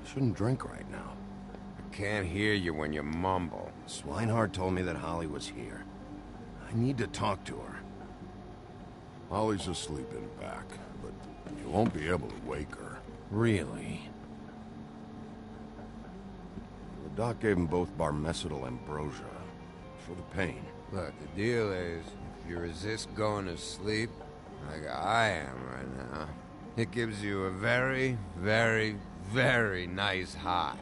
shouldn't drink right now. I can't hear you when you mumble. Swinehart told me that Holly was here. I need to talk to her. Holly's asleep in back, but you won't be able to wake her. Really? The doc gave them both Barmecidal ambrosia for the pain. Look, the deal is, if you resist going to sleep, like I am right now, it gives you a very, very, very nice high.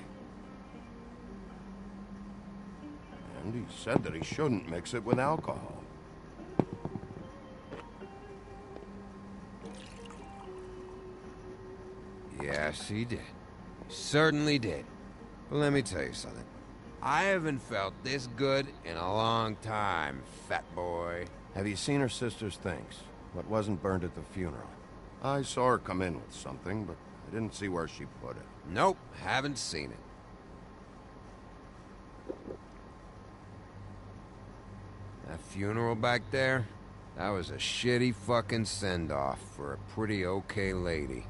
And he said that he shouldn't mix it with alcohol. Yes, he did. He certainly did. But let me tell you something. I haven't felt this good in a long time, fat boy. Have you seen her sister's things? What wasn't burned at the funeral? I saw her come in with something, but I didn't see where she put it. Nope, haven't seen it. That funeral back there, that was a shitty fucking send-off for a pretty okay lady.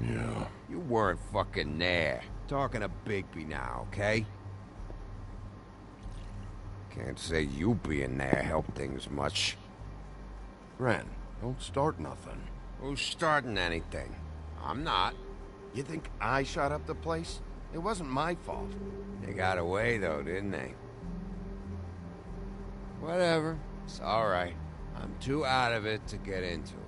Yeah. You weren't fucking there. Talking to Bigby now, okay? Can't say you being there helped things much. Gren, don't start nothing. Who's starting anything? I'm not. You think I shot up the place? It wasn't my fault. They got away though, didn't they? Whatever. It's alright. I'm too out of it to get into it.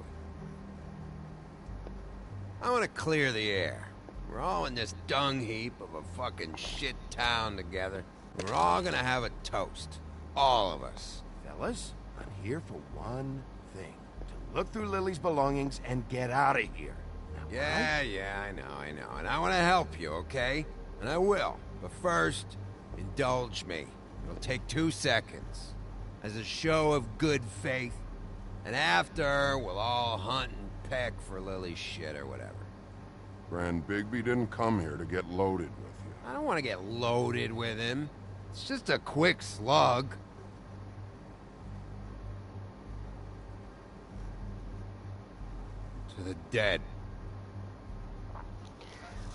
I want to clear the air. We're all in this dung heap of a fucking shit town together. We're all gonna have a toast. All of us. Fellas, I'm here for one thing. To look through Lily's belongings and get out of here. Now, Yeah, I know. And I want to help you, okay? And I will. But first, indulge me. It'll take 2 seconds. As a show of good faith. And after, we'll all hunt and peck for Lily's shit or whatever. Grand Bigby didn't come here to get loaded with you. I don't want to get loaded with him. It's just a quick slug. To the dead.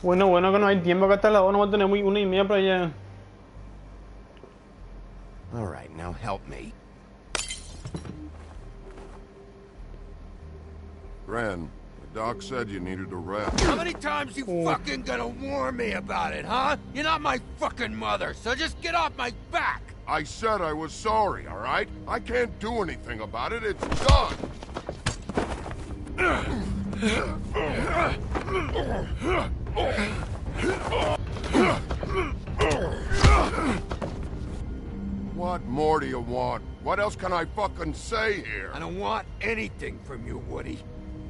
Bueno, que no hay tiempo acá hasta la 2, no va a tener muy 1:30 para allá. All right, now help me. Gran, the doc said you needed a rest. How many times you fucking gonna warn me about it, huh? You're not my fucking mother, so just get off my back! I said I was sorry, all right? I can't do anything about it. It's done. What more do you want? What else can I fucking say here? I don't want anything from you, Woody.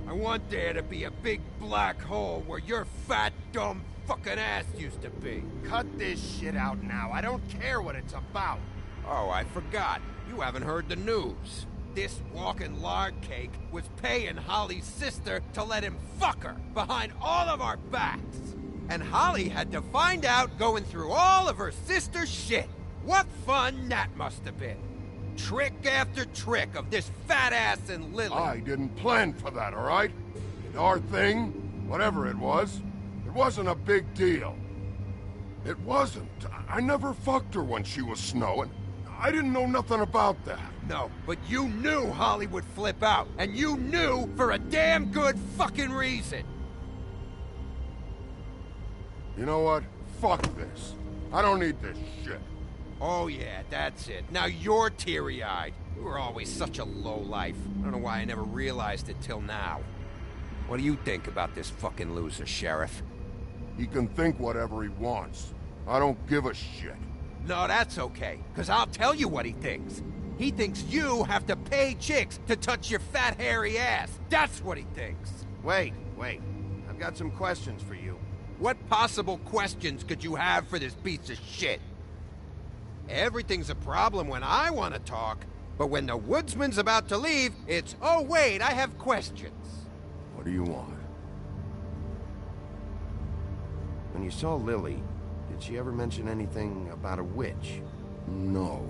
I want there to be a big black hole where your fat, dumb fucking ass used to be. Cut this shit out now. I don't care what it's about. Oh, I forgot. You haven't heard the news. This walking lard cake was paying Holly's sister to let him fuck her behind all of our backs. And Holly had to find out going through all of her sister's shit. What fun that must have been. Trick after trick of this fat ass and Lily. I didn't plan for that, all right? Our thing, whatever it wasn't a big deal. It wasn't. I never fucked her when she was snowing. I didn't know nothing about that. No, but you knew Holly would flip out, and you knew for a damn good fucking reason. You know what? Fuck this. I don't need this shit. Oh yeah, that's it. Now you're teary-eyed. You were always such a lowlife. I don't know why I never realized it till now. What do you think about this fucking loser, Sheriff? He can think whatever he wants. I don't give a shit. No, that's okay, because I'll tell you what he thinks. He thinks you have to pay chicks to touch your fat, hairy ass. That's what he thinks. Wait. I've got some questions for you. What possible questions could you have for this piece of shit? Everything's a problem when I want to talk, but when the woodsman's about to leave, it's, oh wait, I have questions. What do you want? when you saw Lily, did she ever mention anything about a witch? No.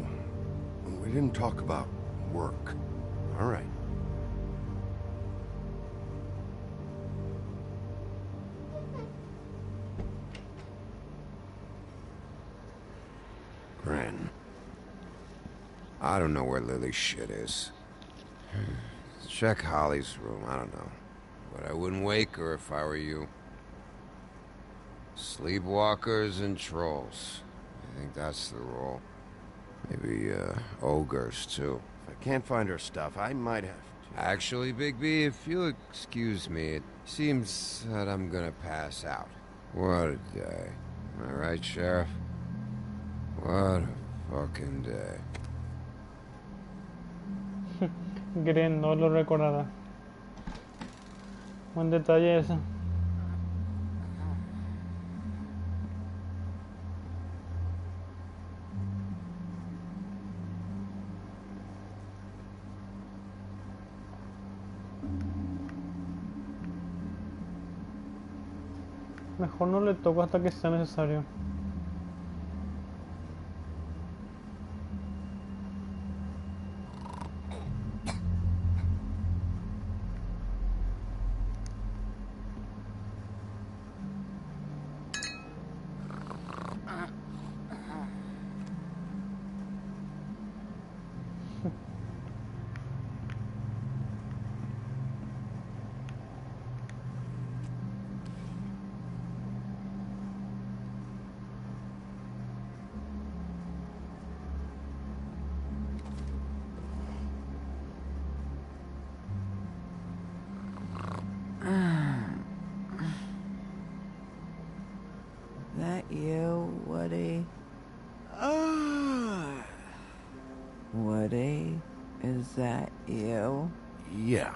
We didn't talk about work. All right. Gren. I don't know where Lily's shit is. Check Holly's room, I don't know. But I wouldn't wake her if I were you. Sleepwalkers and trolls. I think that's the rule. Maybe, ogres, too. If I can't find her stuff, I might have to. Actually, Bigby, if you'll excuse me, it seems that I'm gonna pass out. What a day. Am I right, Sheriff? What a fucking day. Gren no lo recordará. Buen detalle ese. Mejor no le toco hasta que sea necesario. That you, Woody? Woody? Is that you? Yeah,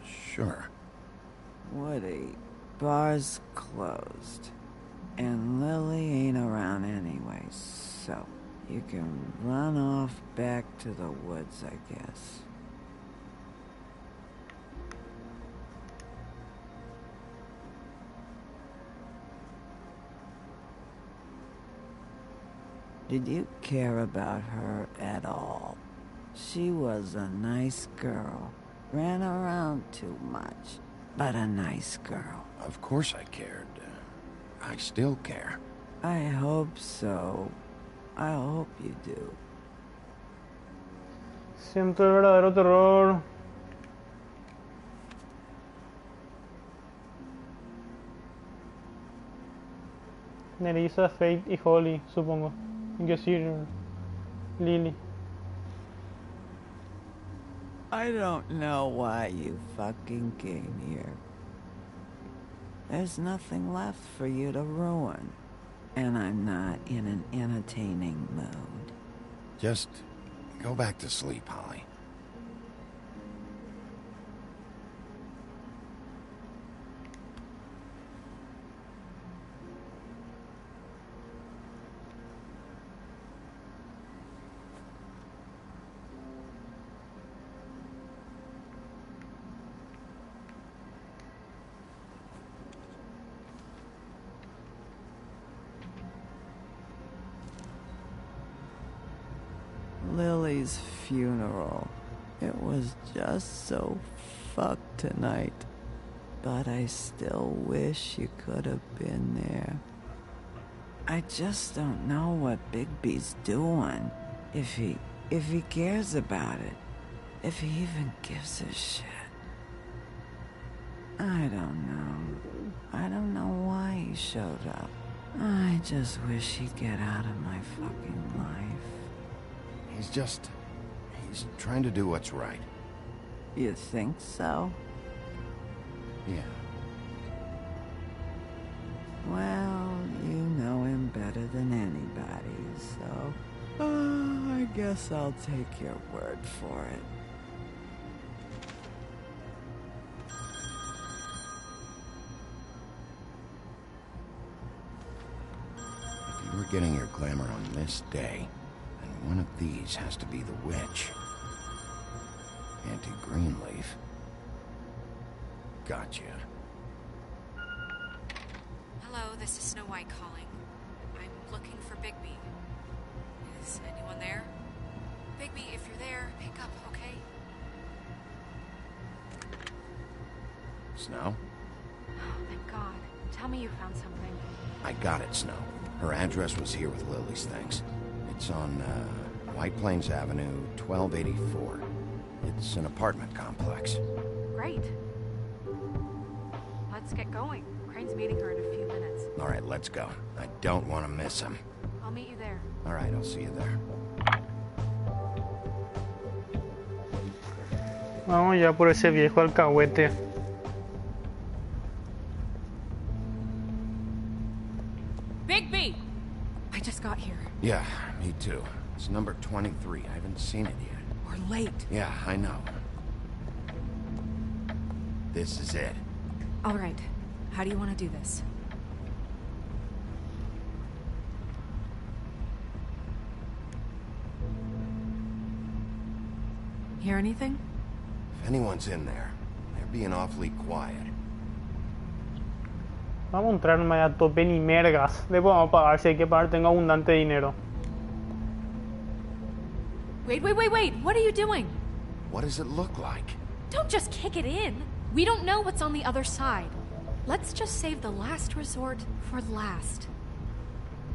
sure. Woody, bar's closed. And Lily ain't around anyway, so you can run off back to the woods, I guess. Did you care about her at all? She was a nice girl. Ran around too much, but a nice girl. Of course I cared. I still care. I hope so. I hope you do. Siento el verdadero terror. Nerissa, Faith y Holly, supongo. ¿En qué sirve? Lily. I don't know why you fucking came here. There's nothing left for you to ruin. And I'm not in an entertaining mood. Just go back to sleep, Holly. Lily's funeral. It was just so fucked tonight. But I still wish you could have been there. I just don't know what Bigby's doing. If he cares about it. If he even gives a shit. I don't know. I don't know why he showed up. I just wish he'd get out of my fucking life. He's trying to do what's right. You think so? Yeah. Well, you know him better than anybody, so... I guess I'll take your word for it. If you were getting your glamour on this day, then one of these has to be the witch. Auntie Greenleaf. Gotcha. Hello, this is Snow White calling. I'm looking for Bigby. Is anyone there? Bigby, if you're there, pick up, okay? Snow? Oh, thank God. Tell me you found something. I got it, Snow. Her address was here with Lily's things. It's on, White Plains Avenue, 1284. It's an apartment complex. Great. Let's get going. Crane's meeting her in a few minutes. All right, let's go. I don't want to miss him. I'll meet you there. All right, I'll see you there. Vamos ya por ese viejo alcahuete. Bigby! I just got here. Yeah, me too. It's number 23. I haven't seen it yet. We're late. Yeah, I know. This is it. All right. How do you want to do this? Hear anything? If anyone's in there, they're being awfully quiet. Vamos a entrar nomás a tope ni mergas. Después vamos a pagar si hay que pagar. Tengo abundante dinero. Wait. What are you doing? What does it look like? Don't just kick it in. We don't know what's on the other side. Let's just save the last resort for last.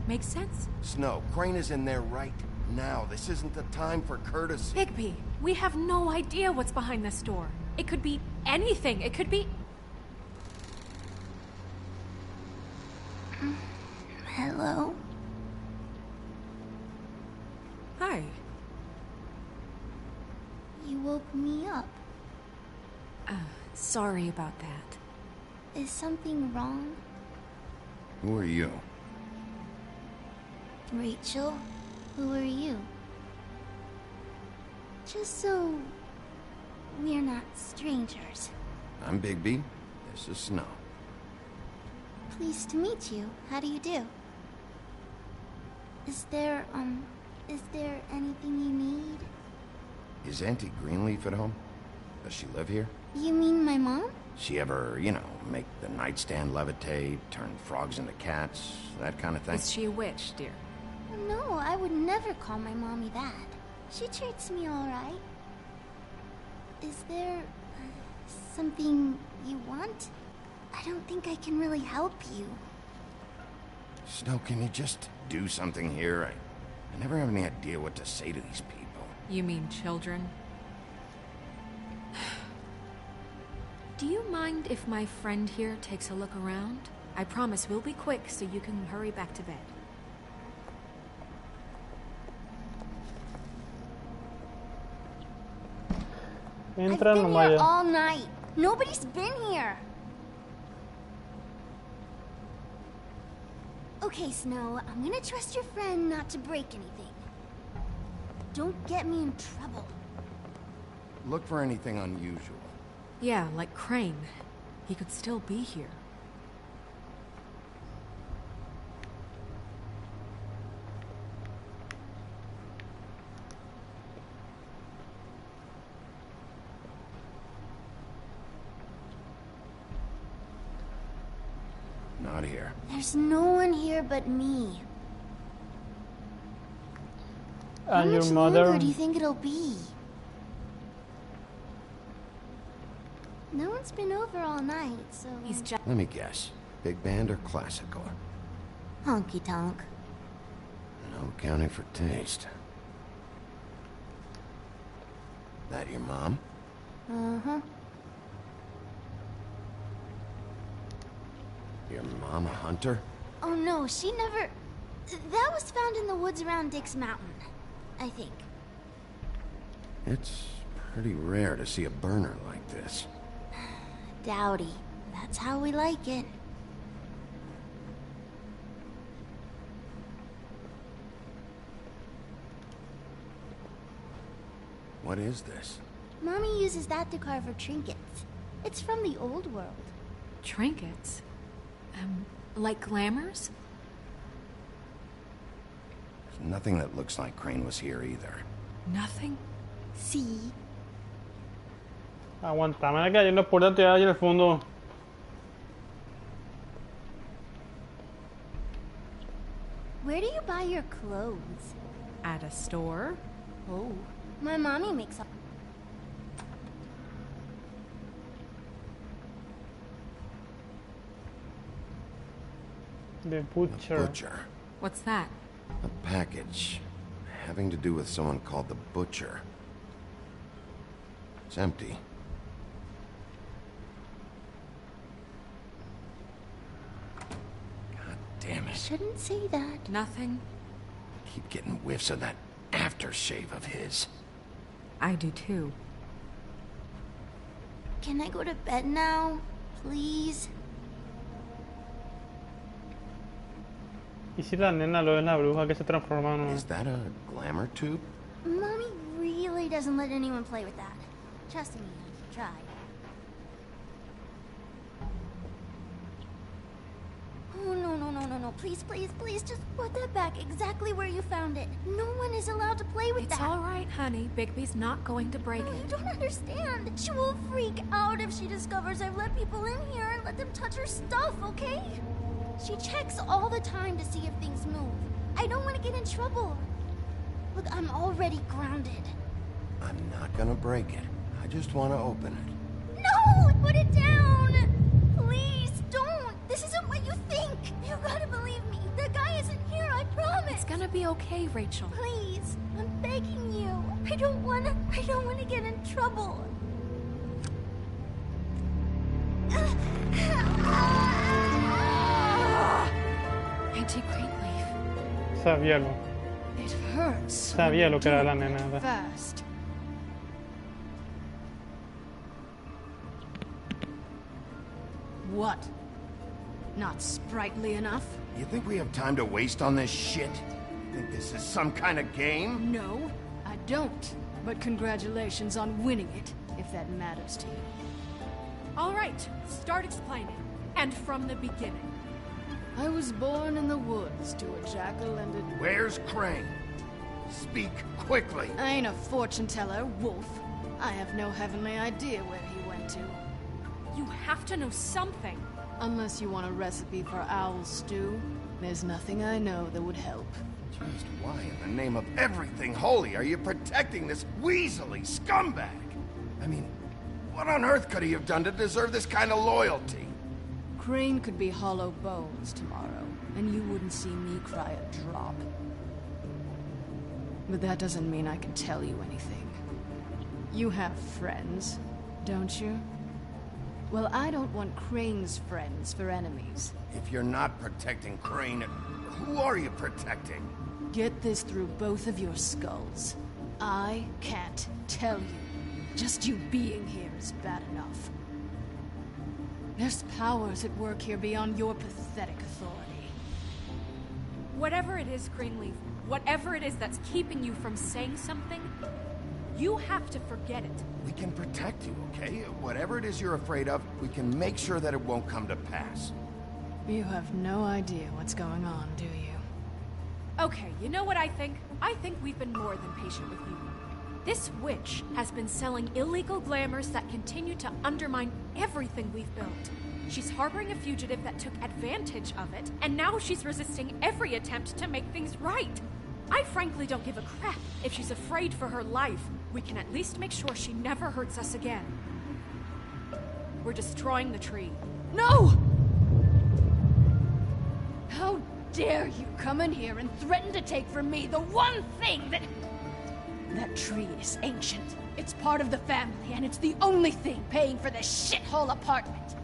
Make sense? Snow, Crane is in there right now. This isn't the time for courtesy. Bigby, we have no idea what's behind this door. It could be anything. It could be... Hello? Hi. You woke me up. Sorry about that. Is something wrong? Who are you? Rachel? Who are you? Just so we're not strangers. I'm Bigby. This is Snow. Pleased to meet you. How do you do? Is there anything you need? Is Auntie Greenleaf at home? Does she live here? You mean my mom? She ever, you know, make the nightstand levitate, turn frogs into cats, that kind of thing? Is she a witch, dear? No, I would never call my mommy that. She treats me all right. Is there something you want? I don't think I can really help you. Snow, can you just do something here? I never have any idea what to say to these people. You mean children? Do you mind if my friend here takes a look around? I promise we'll be quick so you can hurry back to bed. I've been here all night. Nobody's been here. Okay, Snow, I'm gonna trust your friend not to break anything. Don't get me in trouble. Look for anything unusual. Yeah, like Crane. He could still be here. Not here. There's no one here but me. How And your much mother? longer do you think it'll be? No one's been over all night, so... He's just... Let me guess. Big band or classical? Honky tonk. No accounting for taste. That your mom? Uh-huh. Your mom a hunter? Oh no, she never... That was found in the woods around Dick's Mountain, I think. It's pretty rare to see a burner like this. Dowdy. That's how we like it. What is this? Mommy uses that to carve her trinkets. It's from the old world. Trinkets? Like glamours? There's nothing that looks like Crane was here either. Nothing? Sí. Aguantame, que hay una puerta tirada ahí en el fondo. Where do you buy your clothes? At a store. Oh, my mommy makes up. The butcher. Butcher. What's that? A package having to do with someone called the Butcher. It's empty. God damn it. Shouldn't say that. Nothing. Keep getting whiffs of that aftershave of his. I do too. Can I go to bed now? Please? ¿Y si la nena lo es la bruja que se transforma en Is that a glamour tube? Mommy really doesn't let anyone play with that. Trust me, try. Oh, no. Please, just put that back exactly where you found it. No one is allowed to play with that. It's all right, honey. Bigby's not going to break it. You don't understand. She will freak out if she discovers I've let people in here and let them touch her stuff, okay? She checks all the time to see if things move. I don't want to get in trouble. Look, I'm already grounded. I'm not gonna break it. I just want to open it. No! Put it down! Please, don't! This isn't what you think! You gotta believe me. The guy isn't here, I promise! It's gonna be okay, Rachel. Please, I'm begging you. I don't wanna get in trouble. Auntie Greenleaf. Sabía It hurts. Sabía lo que era la nena. Fast. What? Not sprightly enough? You think we have time to waste on this shit? Think this is some kind of game? No, I don't. But congratulations on winning it, if that matters to you. All right, start explaining. And from the beginning. I was born in the woods to a jackal and a... Where's Crane? Speak quickly. I ain't a fortune teller, wolf. I have no heavenly idea where he went to. You have to know something. Unless you want a recipe for owl stew, there's nothing I know that would help. Just why in the name of everything holy are you protecting this weaselly scumbag? I mean, what on earth could he have done to deserve this kind of loyalty? Crane could be hollow bones tomorrow, and you wouldn't see me cry a drop. But that doesn't mean I can tell you anything. You have friends, don't you? Well, I don't want Crane's friends for enemies. If you're not protecting Crane, who are you protecting? Get this through both of your skulls. I can't tell you. Just you being here is bad enough. There's powers at work here beyond your pathetic authority. Whatever it is, Greenleaf, whatever it is that's keeping you from saying something, you have to forget it. We can protect you, okay? Whatever it is you're afraid of, we can make sure that it won't come to pass. You have no idea what's going on, do you? Okay, you know what I think? I think we've been more than patient with you. This witch has been selling illegal glamours that continue to undermine everything we've built. She's harboring a fugitive that took advantage of it, and now she's resisting every attempt to make things right. I frankly don't give a crap if she's afraid for her life. We can at least make sure she never hurts us again. We're destroying the tree. No! How dare you come in here and threaten to take from me the one thing that... That tree is ancient. It's part of the family, and it's the only thing paying for this shithole apartment.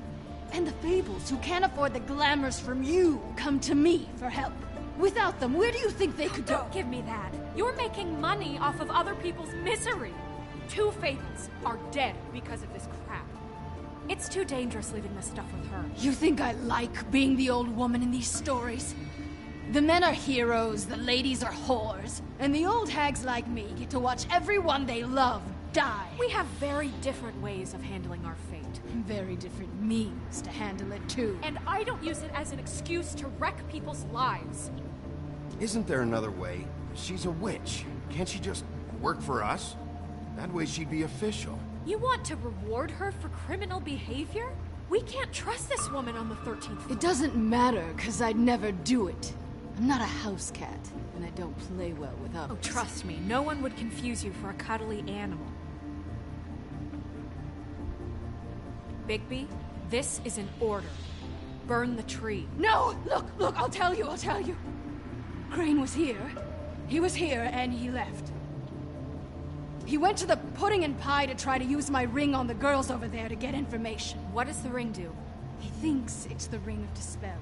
And the Fables, who can't afford the glamours from you, come to me for help. Without them, where do you think they could go? Don't give me that. You're making money off of other people's misery. 2 Fables are dead because of this crap. It's too dangerous leaving this stuff with her. You think I like being the old woman in these stories? The men are heroes, the ladies are whores, and the old hags like me get to watch everyone they love die. We have very different ways of handling our fate. Very different means to handle it, too. And I don't use it as an excuse to wreck people's lives. Isn't there another way? She's a witch. Can't she just work for us? That way she'd be official. You want to reward her for criminal behavior? We can't trust this woman on the 13th floor. It doesn't matter, because I'd never do it. I'm not a house cat, and I don't play well with others. Oh, trust me, no one would confuse you for a cuddly animal. Bigby, this is an order. Burn the tree. No! Look, I'll tell you. Crane was here. He was here, and he left. He went to the pudding and pie to try to use my ring on the girls over there to get information. What does the ring do? He thinks it's the ring of dispel.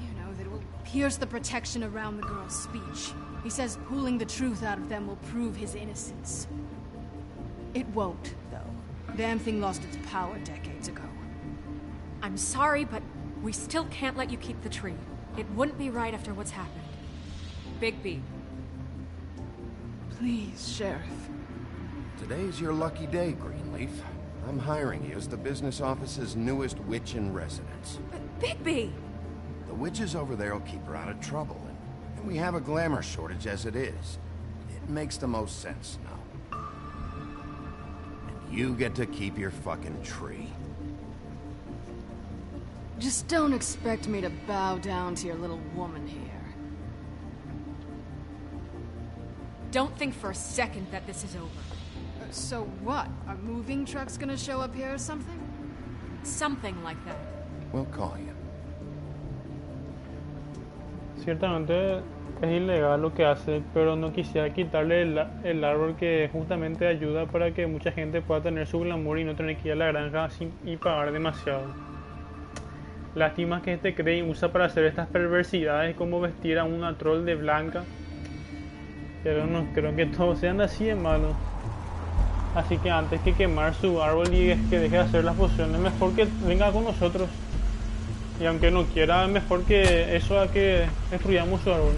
You know, that it will pierce the protection around the girls' speech. He says pulling the truth out of them will prove his innocence. It won't, though. Damn thing lost its power decades ago. I'm sorry, but we still can't let you keep the tree. It wouldn't be right after what's happened. Bigby. Please, Sheriff. Today's your lucky day, Greenleaf. I'm hiring you as the business office's newest witch in residence. But Bigby! The witches over there will keep her out of trouble, and we have a glamour shortage as it is. It makes the most sense now. And you get to keep your fucking tree. Just don't expect me to bow down to your little woman here. Don't think for a second that this is over. So what? Are moving trucks gonna show up here or something? Something like that. We'll call you. Ciertamente es ilegal lo que hace, pero no quisiera quitarle el árbol que justamente ayuda para que mucha gente pueda tener su glamour y no tener que ir a la granja y pagar demasiado. Lástima que este Crane usa para hacer estas perversidades como vestir a una troll de blanca, pero no creo que todos sean así de malos. Así que antes que quemar su árbol y que deje de hacer las pociones, mejor que venga con nosotros. Y aunque no quiera, mejor que eso a que destruyamos su árbol.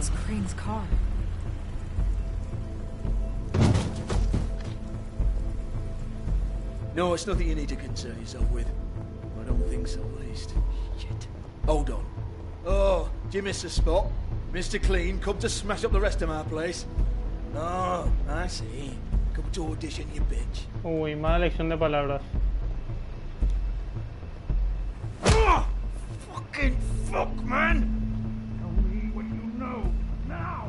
No, it's nothing you need to concern yourself with. I don't think so, at least. Shit. Hold on. Oh, do you miss a spot? Mr. Clean, come to smash up the rest of my place. Oh, I see. Come to audition, you bitch. Uy, mala elección de palabras. Oh, fucking fuck, man! Tell me what you know, now!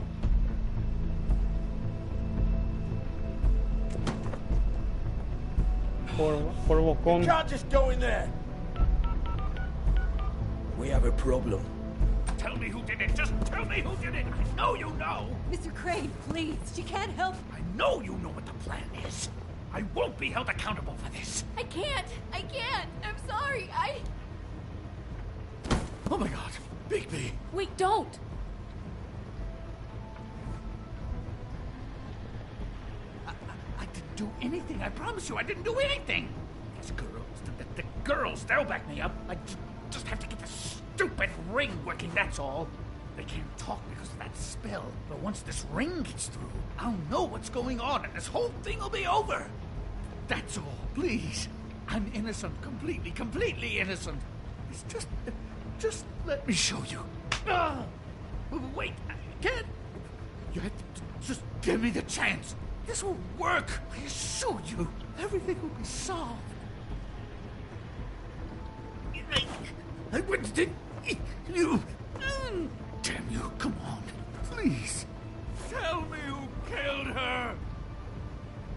Por bocón. You can't just go in there! We have a problem. Tell me who did it! Just tell me who did it! I know you know! Mr. Crane, please, you can't help. I know you know what the plan is. I won't be held accountable for this. I can't! I'm sorry, Oh my god, Bigby! Wait, don't! I didn't do anything. I promise you, I didn't do anything. These girls, the girls, they'll back me up. I just have to get this stupid ring working, that's all. They can't talk because of that spell. But once this ring gets through, I'll know what's going on and this whole thing will be over. That's all, please. I'm innocent, completely innocent. It's just let me show you. Wait, I can't. You have to just give me the chance. This will work. I assure you, everything will be solved. I wouldn't. You. Damn you, come on. Please. Tell me who killed her.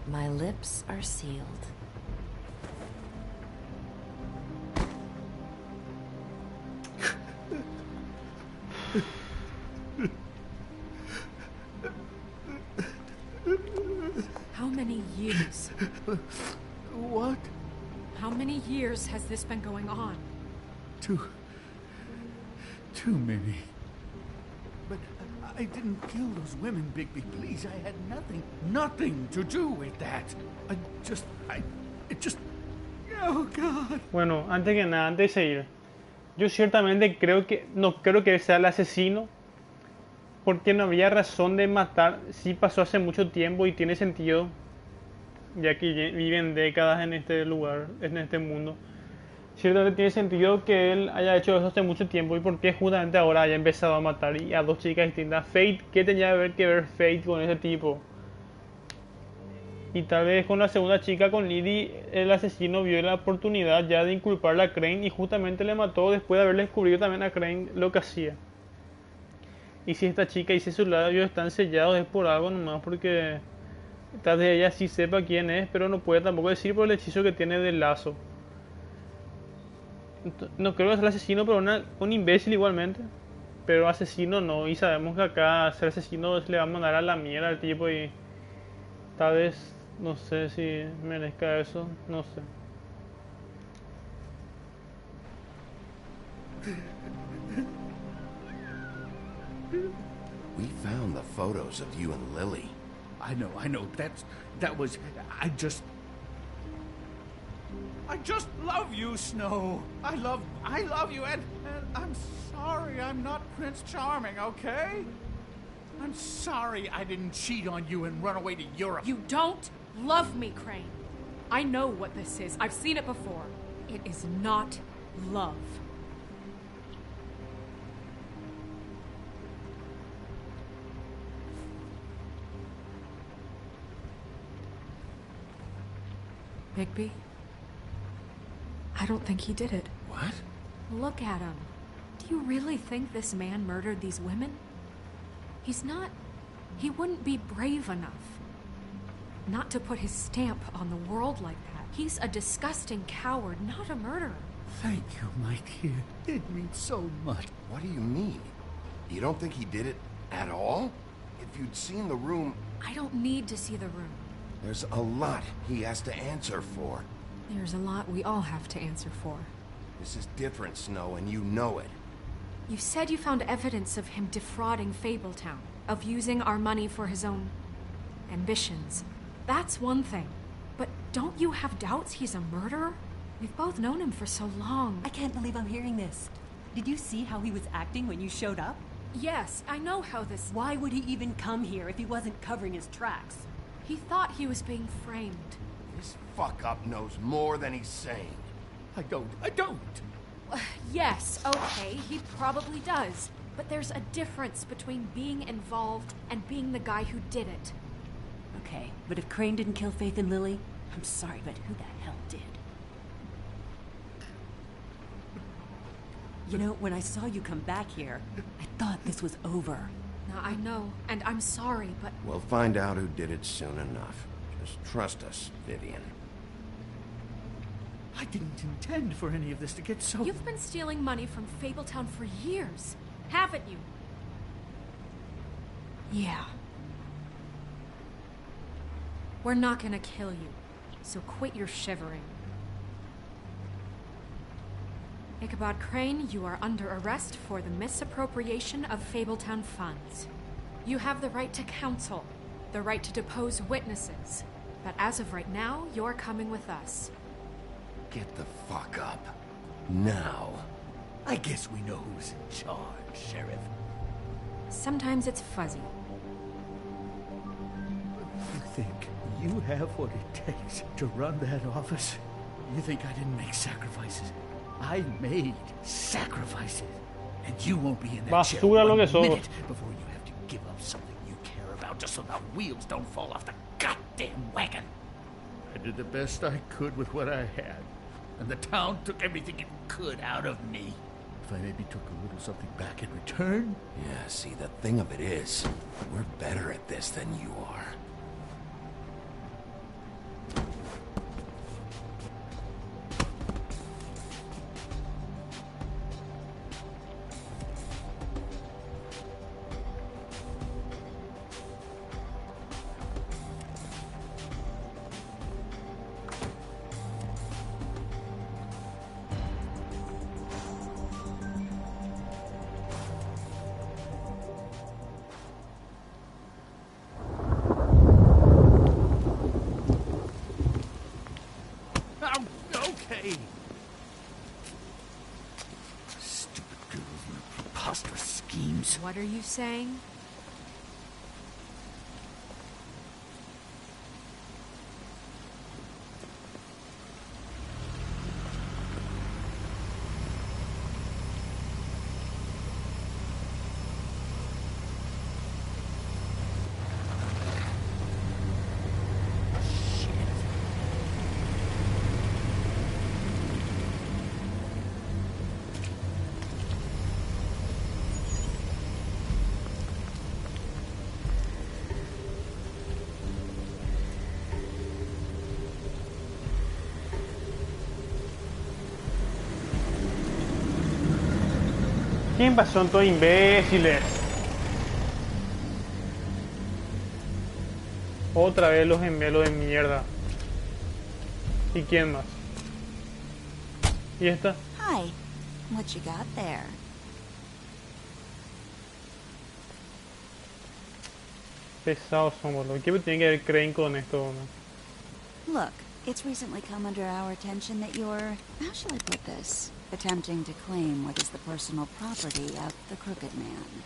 My lips are sealed. How many years? What? How many years has this been going on? Too many. But I didn't kill those women, Bigby. Please, I had nothing to do with that. It just... Oh, God. Bueno, antes que nada, antes de seguir, yo ciertamente no creo que él sea el asesino, porque no había razón de matar. Sí pasó hace mucho tiempo y tiene sentido, ya que viven décadas en este lugar, en este mundo. Ciertamente tiene sentido que él haya hecho eso hace mucho tiempo y porque justamente ahora haya empezado a matar y a dos chicas distintas. Fate, ¿qué tenía que ver Fate con ese tipo? Y tal vez con la segunda chica, con Lily, el asesino vio la oportunidad ya de inculparla a Crane y justamente le mató después de haberle descubrido también a Crane lo que hacía. Y si esta chica dice sus labios están sellados es por algo nomás, porque tal vez ella sí sepa quién es, pero no puede tampoco decir por el hechizo que tiene del lazo. No creo que sea el asesino, pero un imbécil igualmente. Pero asesino no, y sabemos que acá ser asesino le va a mandar a la mierda al tipo y tal vez, no sé si merezca eso, no sé. We found the photos of you and Lily. I know. I just love you, Snow. I love you, and I'm sorry I'm not Prince Charming, okay? I'm sorry I didn't cheat on you and run away to Europe. You don't love me, Crane. I know what this is. I've seen it before. It is not love. Bigby? I don't think he did it. What? Look at him. Do you really think this man murdered these women? He's not... He wouldn't be brave enough. Not to put his stamp on the world like that. He's a disgusting coward, not a murderer. Thank you, my dear. It means so much. What do you mean? You don't think he did it at all? If you'd seen the room... I don't need to see the room. There's a lot he has to answer for. There's a lot we all have to answer for. This is different, Snow, and you know it. You said you found evidence of him defrauding Fabletown, of using our money for his own ambitions. That's one thing. But don't you have doubts he's a murderer? We've both known him for so long. I can't believe I'm hearing this. Did you see how he was acting when you showed up? Yes, I know how this... Why would he even come here if he wasn't covering his tracks? He thought he was being framed. This fuck-up knows more than he's saying. I don't. Yes, okay, he probably does. But there's a difference between being involved and being the guy who did it. Okay, but if Crane didn't kill Faith and Lily, I'm sorry, but who the hell did? You know, when I saw you come back here, I thought this was over. Now, I know, and I'm sorry, but... We'll find out who did it soon enough. Just trust us, Vivian. I didn't intend for any of this to get so... You've been stealing money from Fabletown for years, haven't you? Yeah. We're not gonna kill you, so quit your shivering. Ichabod Crane, you are under arrest for the misappropriation of Fabletown funds. You have the right to counsel, the right to depose witnesses, but as of right now, you're coming with us. Get the fuck up. Now. I guess we know who's in charge, Sheriff. Sometimes it's fuzzy. You think you have what it takes to run that office? You think I didn't make sacrifices? I made sacrifices. And you won't be in that chair Basura lo one que sos. minute before you have to give up something you care about just so the wheels don't fall off the goddamn wagon. I did the best I could with what I had. And the town took everything it could out of me. If I maybe took a little something back in return... Yeah, see, the thing of it is, we're better at this than you are. What are you saying? Siempre son todos imbéciles. Otra vez los gemelos de mierda. ¿Y quién más? ¿Y esta? Hi. What you got there? Pesados somos, boludo. ¿Qué tiene que ver Crane con esto, no? Look, it's recently come under our attention that you're, how shall I put this, attempting to claim what is the personal property of the Crooked Man.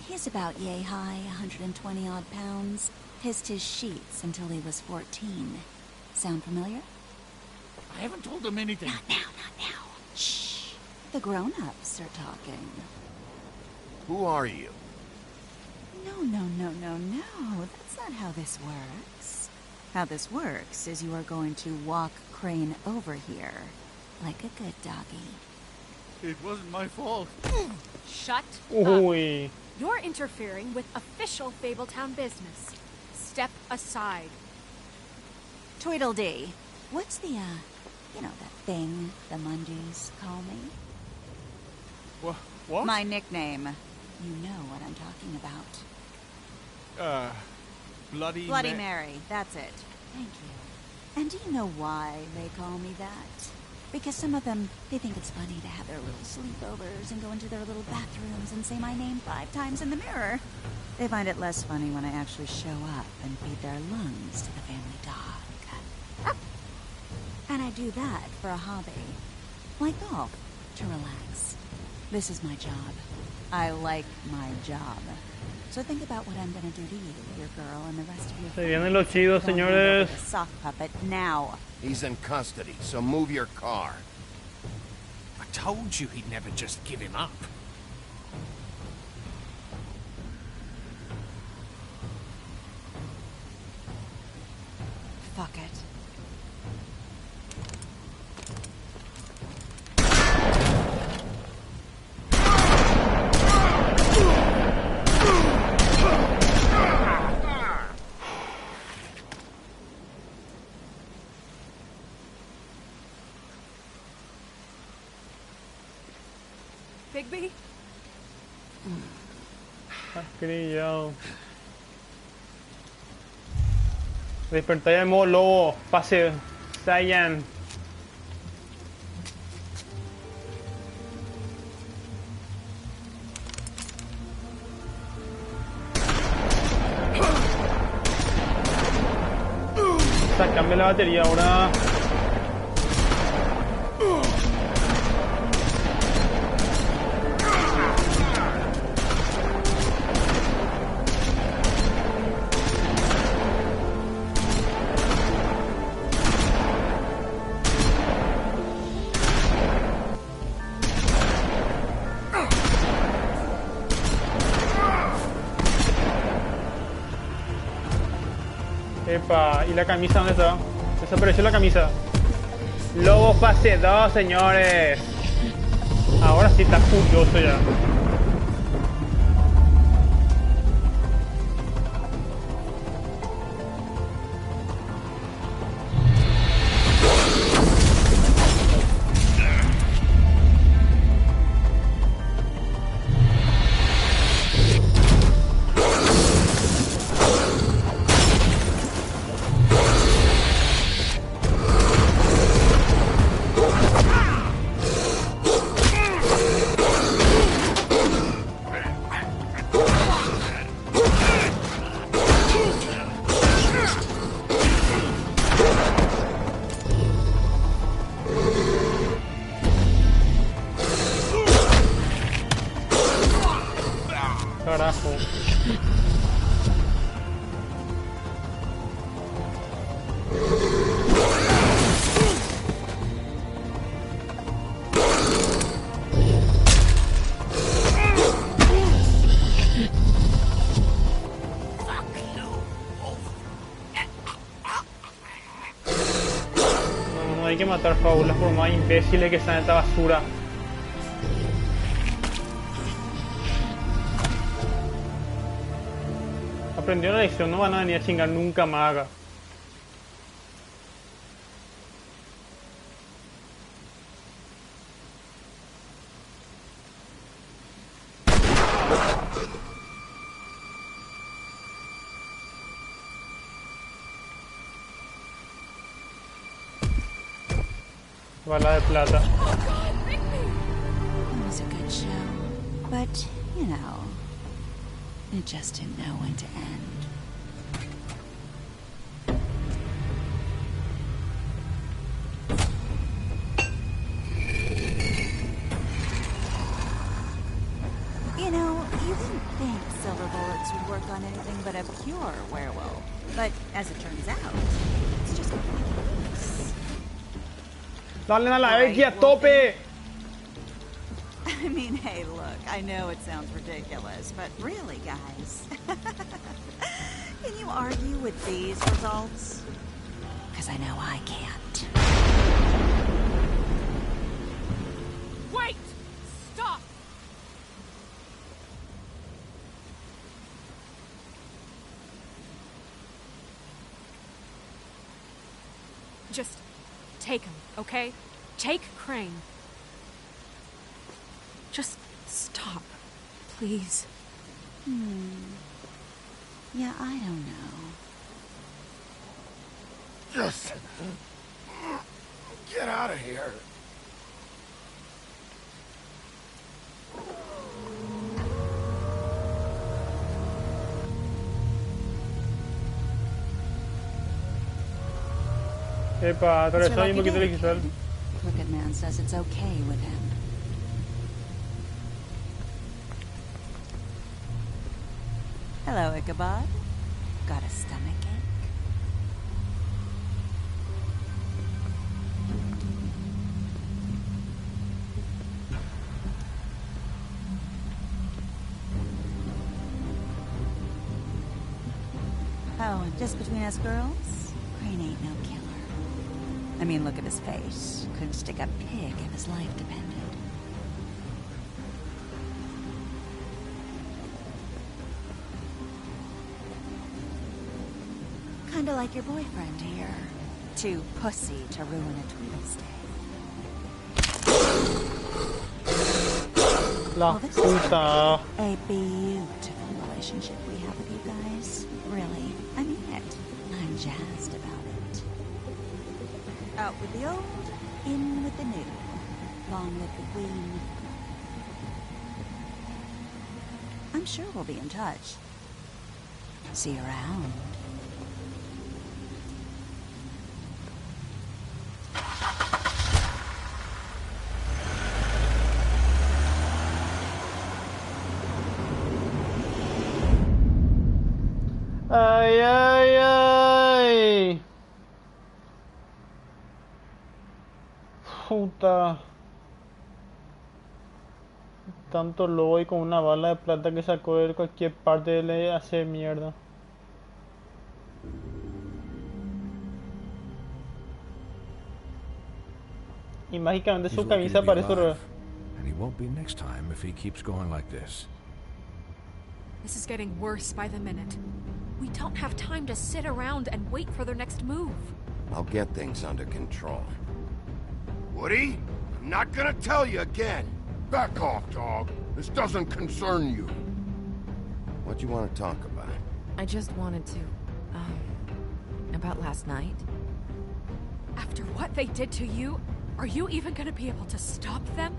He's about yay high, 120 odd pounds. Hissed his sheets until he was 14. Sound familiar? I haven't told him anything. Not now. Shh. The grown-ups are talking. Who are you? No. That's not how this works. How this works is you are going to walk Crane over here. Like a good doggy. It wasn't my fault. Shut Uy. up. You're interfering with official Fabletown business. Step aside. Tweedledee. What's the, that thing the Mundys call me? What? My nickname. You know what I'm talking about. Bloody Mary. That's it. Thank you. And do you know why they call me that? Because some of them, they think it's funny to have their little sleepovers and go into their little bathrooms and say my name 5 times in the mirror. They find it less funny when I actually show up and feed their lungs to the family dog. And I do that for a hobby. Like golf, to relax. This is my job. I like my job. So think about what I'm gonna do to you, your girl, and the rest of your Se vienen los chidos, señores. Soft puppet now. He's in custody, so move your car. I told you he'd never just give him up. Fuck it. Bigby? Crillado. Despertar de modo lobo. Pase. Saiyan. Sácame la batería ahora. Epa, ¿y la camisa dónde está? Desapareció la camisa. Lobo fase 2, señores. Ahora sí está furioso ya. Carajo. No hay que matar fábulas por más imbéciles que sean esta basura. Aprendieron la lección, no van a venir a chingar nunca más acá. Bala de plata. It was a good show, but, you know, it just didn't know when to end. You know, you wouldn't think silver bullets would work on anything but a pure werewolf. But as it turns out, it's just ridiculous. Dale a la X a tope. I mean, hey, look, I know it sounds ridiculous, but really, guys, can you argue with these results? Because I know I can't. Wait! Stop! Just take him, okay? Take Crane. Just stop, please. Yeah, I don't know. Just get out of here. Epa, atravesó ahí un poquito el cristal. Crooked Man says it's okay with him. Hello, Ichabod. Got a stomachache? Oh, just between us girls, Crane ain't no killer. I mean, look at his face. Couldn't stick a pig if his life depended. Kinda like your boyfriend here. Too pussy to ruin a Tweedle's day. La puta. A beautiful relationship we have with you guys. Really, I mean it. I'm jazzed about it. Out with the old, in with the new. Long live the queen. I'm sure we'll be in touch. See you around. Ay, ay, ay. Puta. Tanto lobo y con una bala de plata que sacó de cualquier parte le hace mierda. Y mágicamente su camisa parece otra. And he won't be next time if he keeps going like this. This is getting worse by the minute. We don't have time to sit around and wait for their next move. I'll get things under control. Woody, I'm not gonna tell you again. Back off, dog. This doesn't concern you. What do you want to talk about? I just wanted to, about last night. After what they did to you, are you even gonna be able to stop them?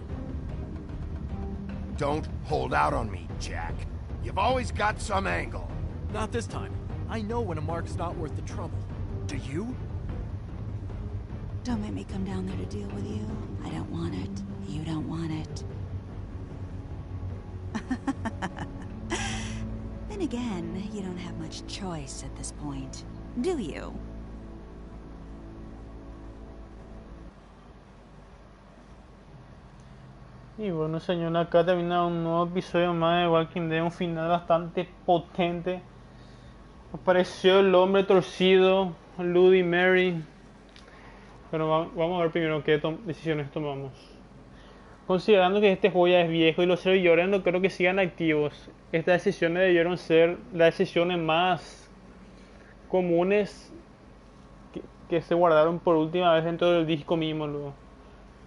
Don't hold out on me, Jack. You've always got some angle. Not this time. I know when a mark's not worth the trouble. Do you? Don't make me come down there to deal with you. I don't want it. You don't want it. Then again, you don't have much choice at this point, do you? Y bueno, señor, acá termina un nuevo episodio más de Walking Dead, un final bastante potente. Apareció el hombre torcido, Bloody Mary. Pero vamos a ver primero qué decisiones tomamos. Considerando que este juego ya es viejo y los servidores no creo que sigan activos, estas decisiones debieron ser las decisiones más comunes que se guardaron por última vez dentro del disco mismo luego.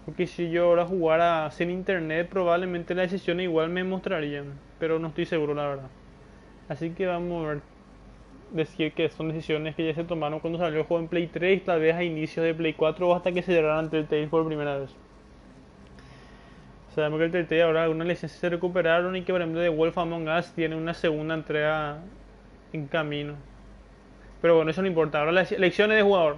Porque si yo ahora jugara sin internet, probablemente las decisiones igual me mostrarían, pero no estoy seguro la verdad. Así que vamos a ver decir que son decisiones que ya se tomaron cuando salió el juego en Play 3, tal vez a inicios de Play 4 o hasta que se cerraran Telltale por primera vez. Sabemos que el Telltale ahora algunas licencias se recuperaron y que por ejemplo The Wolf Among Us tiene una segunda entrega en camino. Pero bueno, eso no importa. Ahora las elecciones de jugador.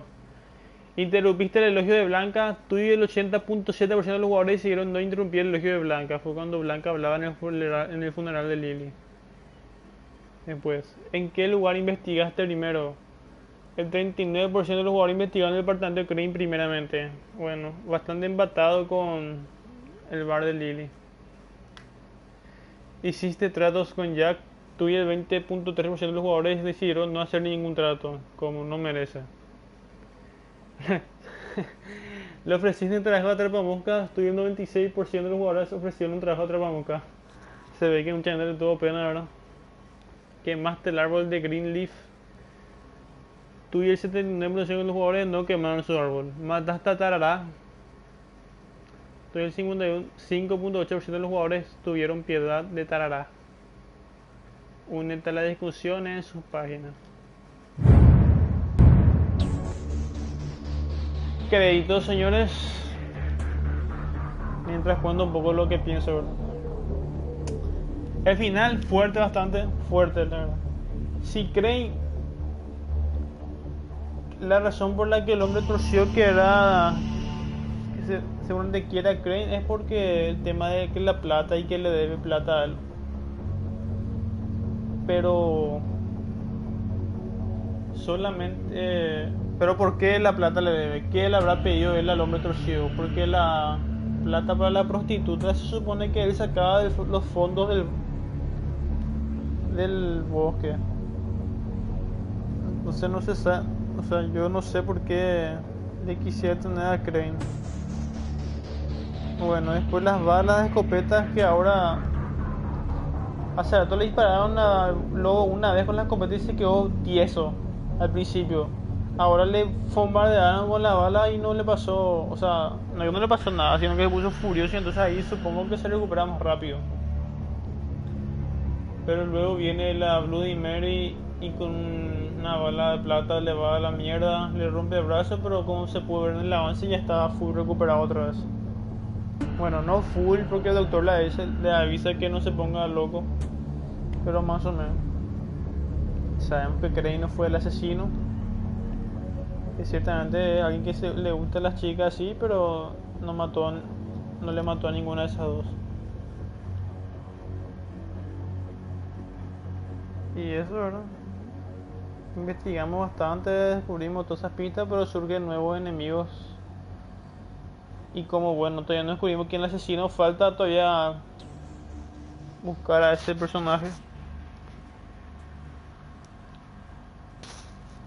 Interrumpiste el elogio de Blanca. Tú y el 80.7% de los jugadores decidieron no interrumpir el elogio de Blanca. Fue cuando Blanca hablaba en el funeral de Lily. Después, ¿en qué lugar investigaste primero? El 39% de los jugadores investigaron el departamento de Crane primeramente. Bueno, bastante empatado con el bar de Lily. Hiciste tratos con Jack. Tú y el 20.3% de los jugadores decidieron no hacer ningún trato, como no merece. Le ofreciste un trabajo a Atrapamoscas. Tú y el 96% de los jugadores ofrecieron un trabajo a Atrapamoscas. Se ve que mucha gente le tuvo pena, ¿verdad? Quemaste el árbol de Greenleaf. Tú y el 79% de los jugadores no quemaron su árbol. Mataste a Tarará. Tú y el 5.8% de los jugadores tuvieron piedad de Tarará. Únete a la discusión en sus páginas. Créditos, señores. Mientras cuento un poco lo que pienso, ¿verdad? El final fuerte, bastante fuerte, la verdad. Si Crane, la razón por la que el hombre torció que era que seguramente quiera a Crane es porque el tema de que la plata y que le debe plata a él. Pero solamente pero ¿por qué la plata le debe? ¿Qué le habrá pedido él al hombre torcido? Porque la plata para la prostituta se supone que él sacaba de los fondos del bosque. Entonces no se sabe, o sea, yo no sé por qué le quisiera tener a Crane. Bueno, después las balas de escopetas que ahora hace rato le dispararon a Lobo una vez con la escopeta y se quedó tieso al principio. Ahora le bombardearon con la bala y no le pasó, o sea, no le pasó nada, sino que se puso furioso y entonces ahí supongo que se recupera más rápido. Pero luego viene la Bloody Mary y con una bala de plata le va a la mierda, le rompe el brazo, pero como se puede ver en el avance ya está full recuperado otra vez. Bueno, no full porque el doctor le avisa que no se ponga loco, pero más o menos. Sabemos que Crane no fue el asesino. Que ciertamente es alguien que le gusta a las chicas así, pero no le mató a ninguna de esas dos. Y eso, ¿verdad? Investigamos bastante, descubrimos todas esas pistas, pero surgen nuevos enemigos. Y como bueno, todavía no descubrimos quién es el asesino, falta todavía buscar a ese personaje.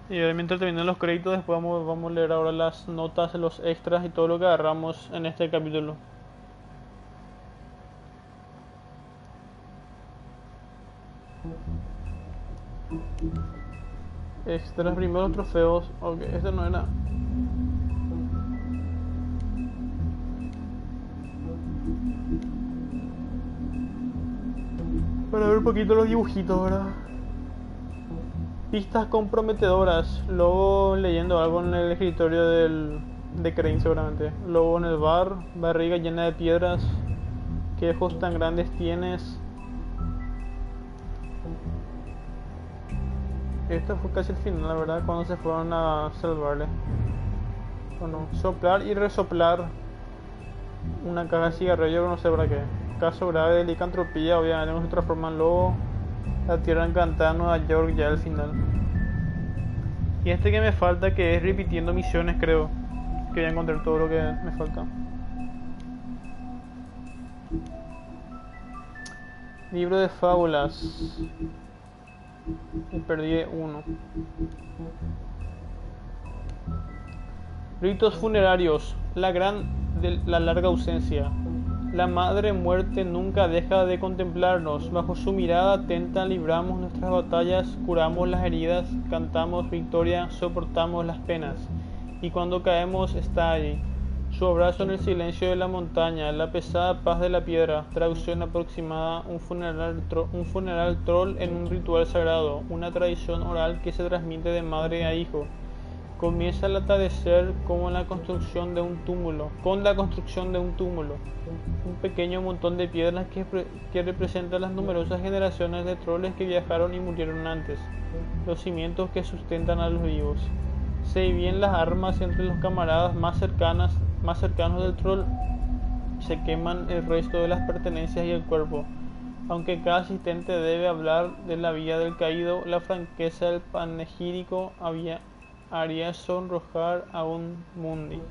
Y ahora mientras terminan los créditos, después vamos a leer ahora las notas, los extras y todo lo que agarramos en este capítulo. Extras primero, trofeos. Ok, este no era. Para ver un poquito los dibujitos, ¿verdad? Pistas comprometedoras. Lobo leyendo algo en el escritorio de Crane seguramente. Lobo en el bar. Barriga llena de piedras. ¿Qué ojos tan grandes tienes? Esto fue casi el final, la verdad, cuando se fueron a salvarle. Bueno, soplar y resoplar una caja de cigarrillo, no sé para qué. Caso grave de licantropía, obviamente no se transforma en lobo. La tierra encantada, Nueva York, ya al final. Y este que me falta, que es repitiendo misiones, creo. Que voy a encontrar todo lo que me falta. Libro de fábulas. Y perdí uno. Ritos funerarios. La larga ausencia. La madre muerte nunca deja de contemplarnos. Bajo su mirada atenta libramos nuestras batallas, curamos las heridas, cantamos victoria, soportamos las penas. Y cuando caemos está allí. Su abrazo en el silencio de la montaña, la pesada paz de la piedra, traducción aproximada, un funeral troll en un ritual sagrado, una tradición oral que se transmite de madre a hijo. Comienza el atardecer como la construcción de un túmulo, un pequeño montón de piedras que representa las numerosas generaciones de troles que viajaron y murieron antes, los cimientos que sustentan a los vivos. Se dividen las armas entre los camaradas más cercanos del troll, se queman el resto de las pertenencias y el cuerpo. Aunque cada asistente debe hablar de la vida del caído, la franqueza del panegírico haría sonrojar a un Mundi.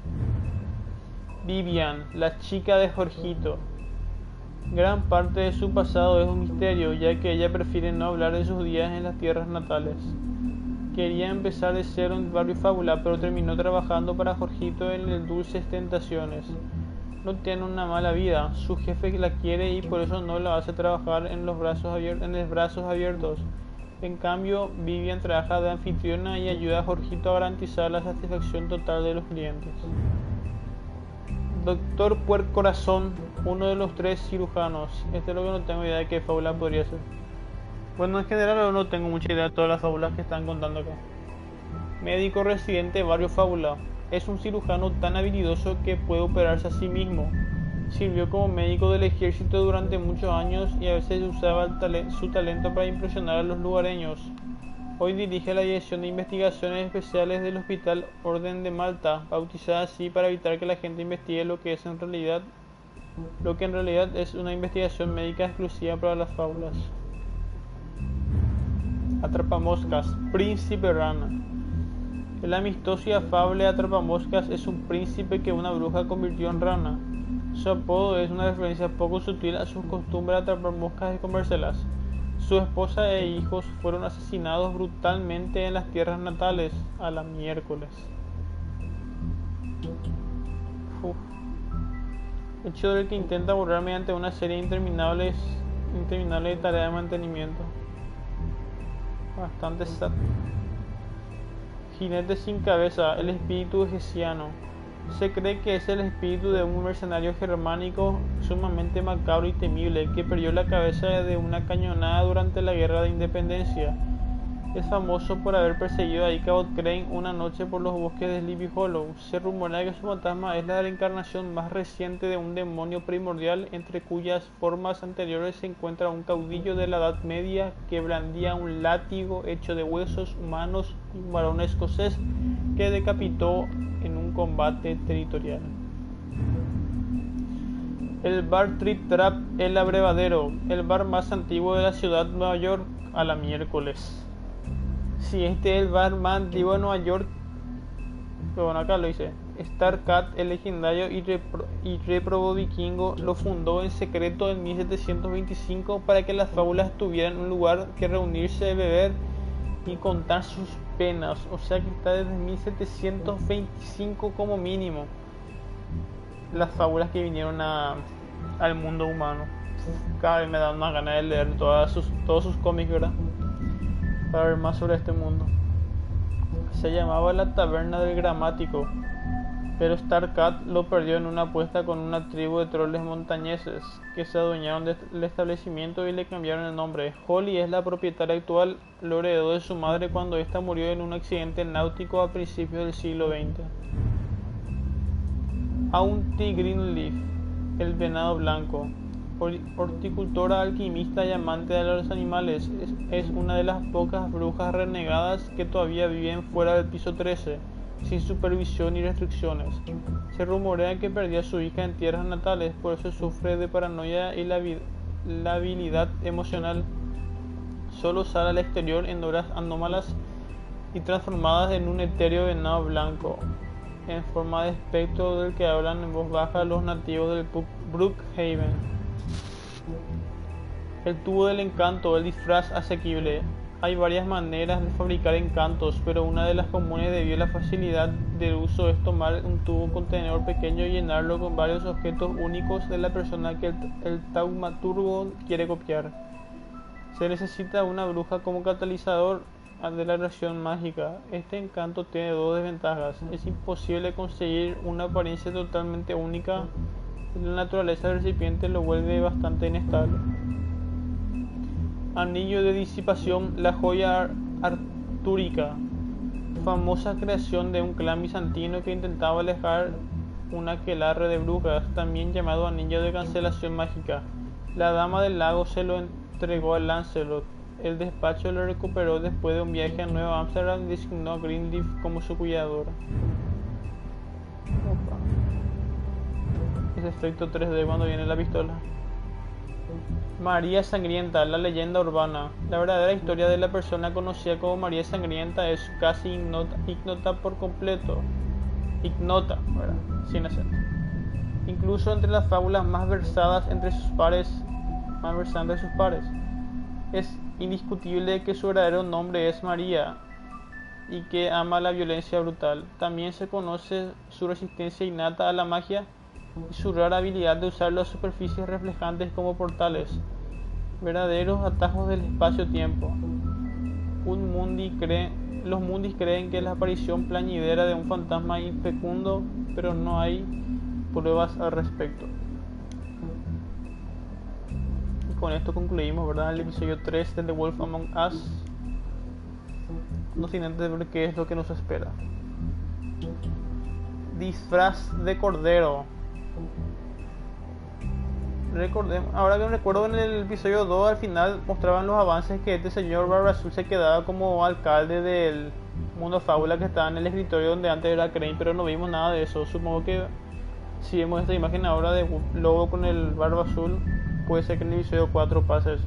Vivian, la chica de Jorgito. Gran parte de su pasado es un misterio, ya que ella prefiere no hablar de sus días en las tierras natales. Quería empezar de cero en Barrio Fábula, pero terminó trabajando para Jorgito en el Dulces Tentaciones. No tiene una mala vida, su jefe la quiere y por eso no la hace trabajar en los brazos abiertos. En cambio, Vivian trabaja de anfitriona y ayuda a Jorgito a garantizar la satisfacción total de los clientes. Doctor Puercorazón, uno de los 3 cirujanos. Este es lo que no tengo idea de qué fábula podría ser. Bueno, en general no tengo mucha idea de todas las fábulas que están contando acá. Médico residente Barrio Fábula. Es un cirujano tan habilidoso que puede operarse a sí mismo. Sirvió como médico del ejército durante muchos años y a veces usaba su talento para impresionar a los lugareños. Hoy dirige la Dirección de Investigaciones Especiales del Hospital Orden de Malta, bautizada así para evitar que la gente investigue lo que en realidad es una investigación médica exclusiva para las fábulas. Atrapamoscas, Príncipe Rana. El amistoso y afable Atrapamoscas es un príncipe que una bruja convirtió en rana. Su apodo es una referencia poco sutil a sus costumbres de atrapar moscas y comérselas. Su esposa e hijos fueron asesinados brutalmente en las tierras natales a la miércoles. Hecho del que intenta borrar mediante una serie interminable de tareas de mantenimiento. Bastante sad. Jinete sin cabeza, el espíritu egesiano. Se cree que es el espíritu de un mercenario germánico sumamente macabro y temible que perdió la cabeza de una cañonada durante la Guerra de Independencia. Es famoso por haber perseguido a Ichabod Crane una noche por los bosques de Sleepy Hollow. Se rumora que su fantasma es la reencarnación más reciente de un demonio primordial, entre cuyas formas anteriores se encuentra un caudillo de la Edad Media que blandía un látigo hecho de huesos humanos y un varón escocés que decapitó en un combate territorial. El bar Trip Trap, el abrevadero, el bar más antiguo de la ciudad de Nueva York a la miércoles. Si este es el bar más antiguo de Nueva York, pero bueno, acá lo dice. Starcat, el legendario y réprobo vikingo, lo fundó en secreto en 1725 para que las fábulas tuvieran un lugar que reunirse, beber y contar sus penas. O sea que está desde 1725 como mínimo las fábulas que vinieron al mundo humano. Cada vez me dan más ganas de leer todos sus cómics, ¿verdad? Para ver más sobre este mundo. Se llamaba la Taberna del Gramático, pero Starcat lo perdió en una apuesta con una tribu de troles montañeses que se adueñaron del establecimiento y le cambiaron el nombre. Holly es la propietaria actual, lo heredó de su madre cuando ésta murió en un accidente náutico a principios del siglo XX. Auntie Greenleaf, el venado blanco. Horticultora, alquimista y amante de los animales, es una de las pocas brujas renegadas que todavía viven fuera del piso 13, sin supervisión y restricciones. Se rumorea que perdió a su hija en tierras natales, por eso sufre de paranoia y la habilidad emocional. Solo sale al exterior en horas anómalas y transformadas en un etéreo venado blanco, en forma de espectro del que hablan en voz baja los nativos del Brookhaven. El tubo del encanto, el disfraz asequible. Hay varias maneras de fabricar encantos, pero una de las comunes debido a la facilidad de uso es tomar un tubo contenedor pequeño y llenarlo con varios objetos únicos de la persona que el taumaturgo quiere copiar. Se necesita una bruja como catalizador, de la reacción mágica. Este encanto tiene dos desventajas. Es imposible conseguir una apariencia totalmente única. La naturaleza del recipiente lo vuelve bastante inestable. Anillo de disipación, la joya artúrica, famosa creación de un clan bizantino que intentaba alejar un aquelarre de brujas, también llamado anillo de cancelación mágica. La dama del lago se lo entregó a Lancelot. El despacho lo recuperó después de un viaje a Nueva Ámsterdam y designó a Greenleaf como su cuidadora. Opa. Es efecto 3D cuando viene la pistola. María Sangrienta, la leyenda urbana. La verdadera historia de la persona conocida como María Sangrienta es casi ignota por completo. Ignota, ¿verdad? Sin acento. Incluso entre las fábulas más versadas entre sus pares, más versantes de sus pares. Es indiscutible que su verdadero nombre es María y que ama la violencia brutal. También se conoce su resistencia innata a la magia y su rara habilidad de usar las superficies reflejantes como portales, verdaderos atajos del espacio-tiempo. Los mundis creen que es la aparición plañidera de un fantasma infecundo, pero no hay pruebas al respecto. Y con esto concluimos, ¿verdad?, el episodio 3 de The Wolf Among Us. No sin antes ver qué es lo que nos espera. Disfraz de cordero. Ahora que me recuerdo, en el episodio 2 al final mostraban los avances que este señor Barba Azul se quedaba como alcalde del mundo fábula que estaba en el escritorio donde antes era Crane, pero no vimos nada de eso. Supongo que si vemos esta imagen ahora de Lobo con el Barba Azul, puede ser que en el episodio 4 pase eso.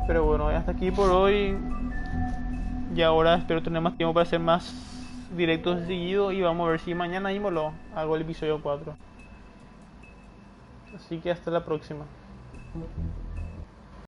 Pero bueno, hasta aquí por hoy. Y ahora espero tener más tiempo para hacer más directos seguidos y vamos a ver si mañana mismo lo hago el episodio 4. Así que hasta la próxima.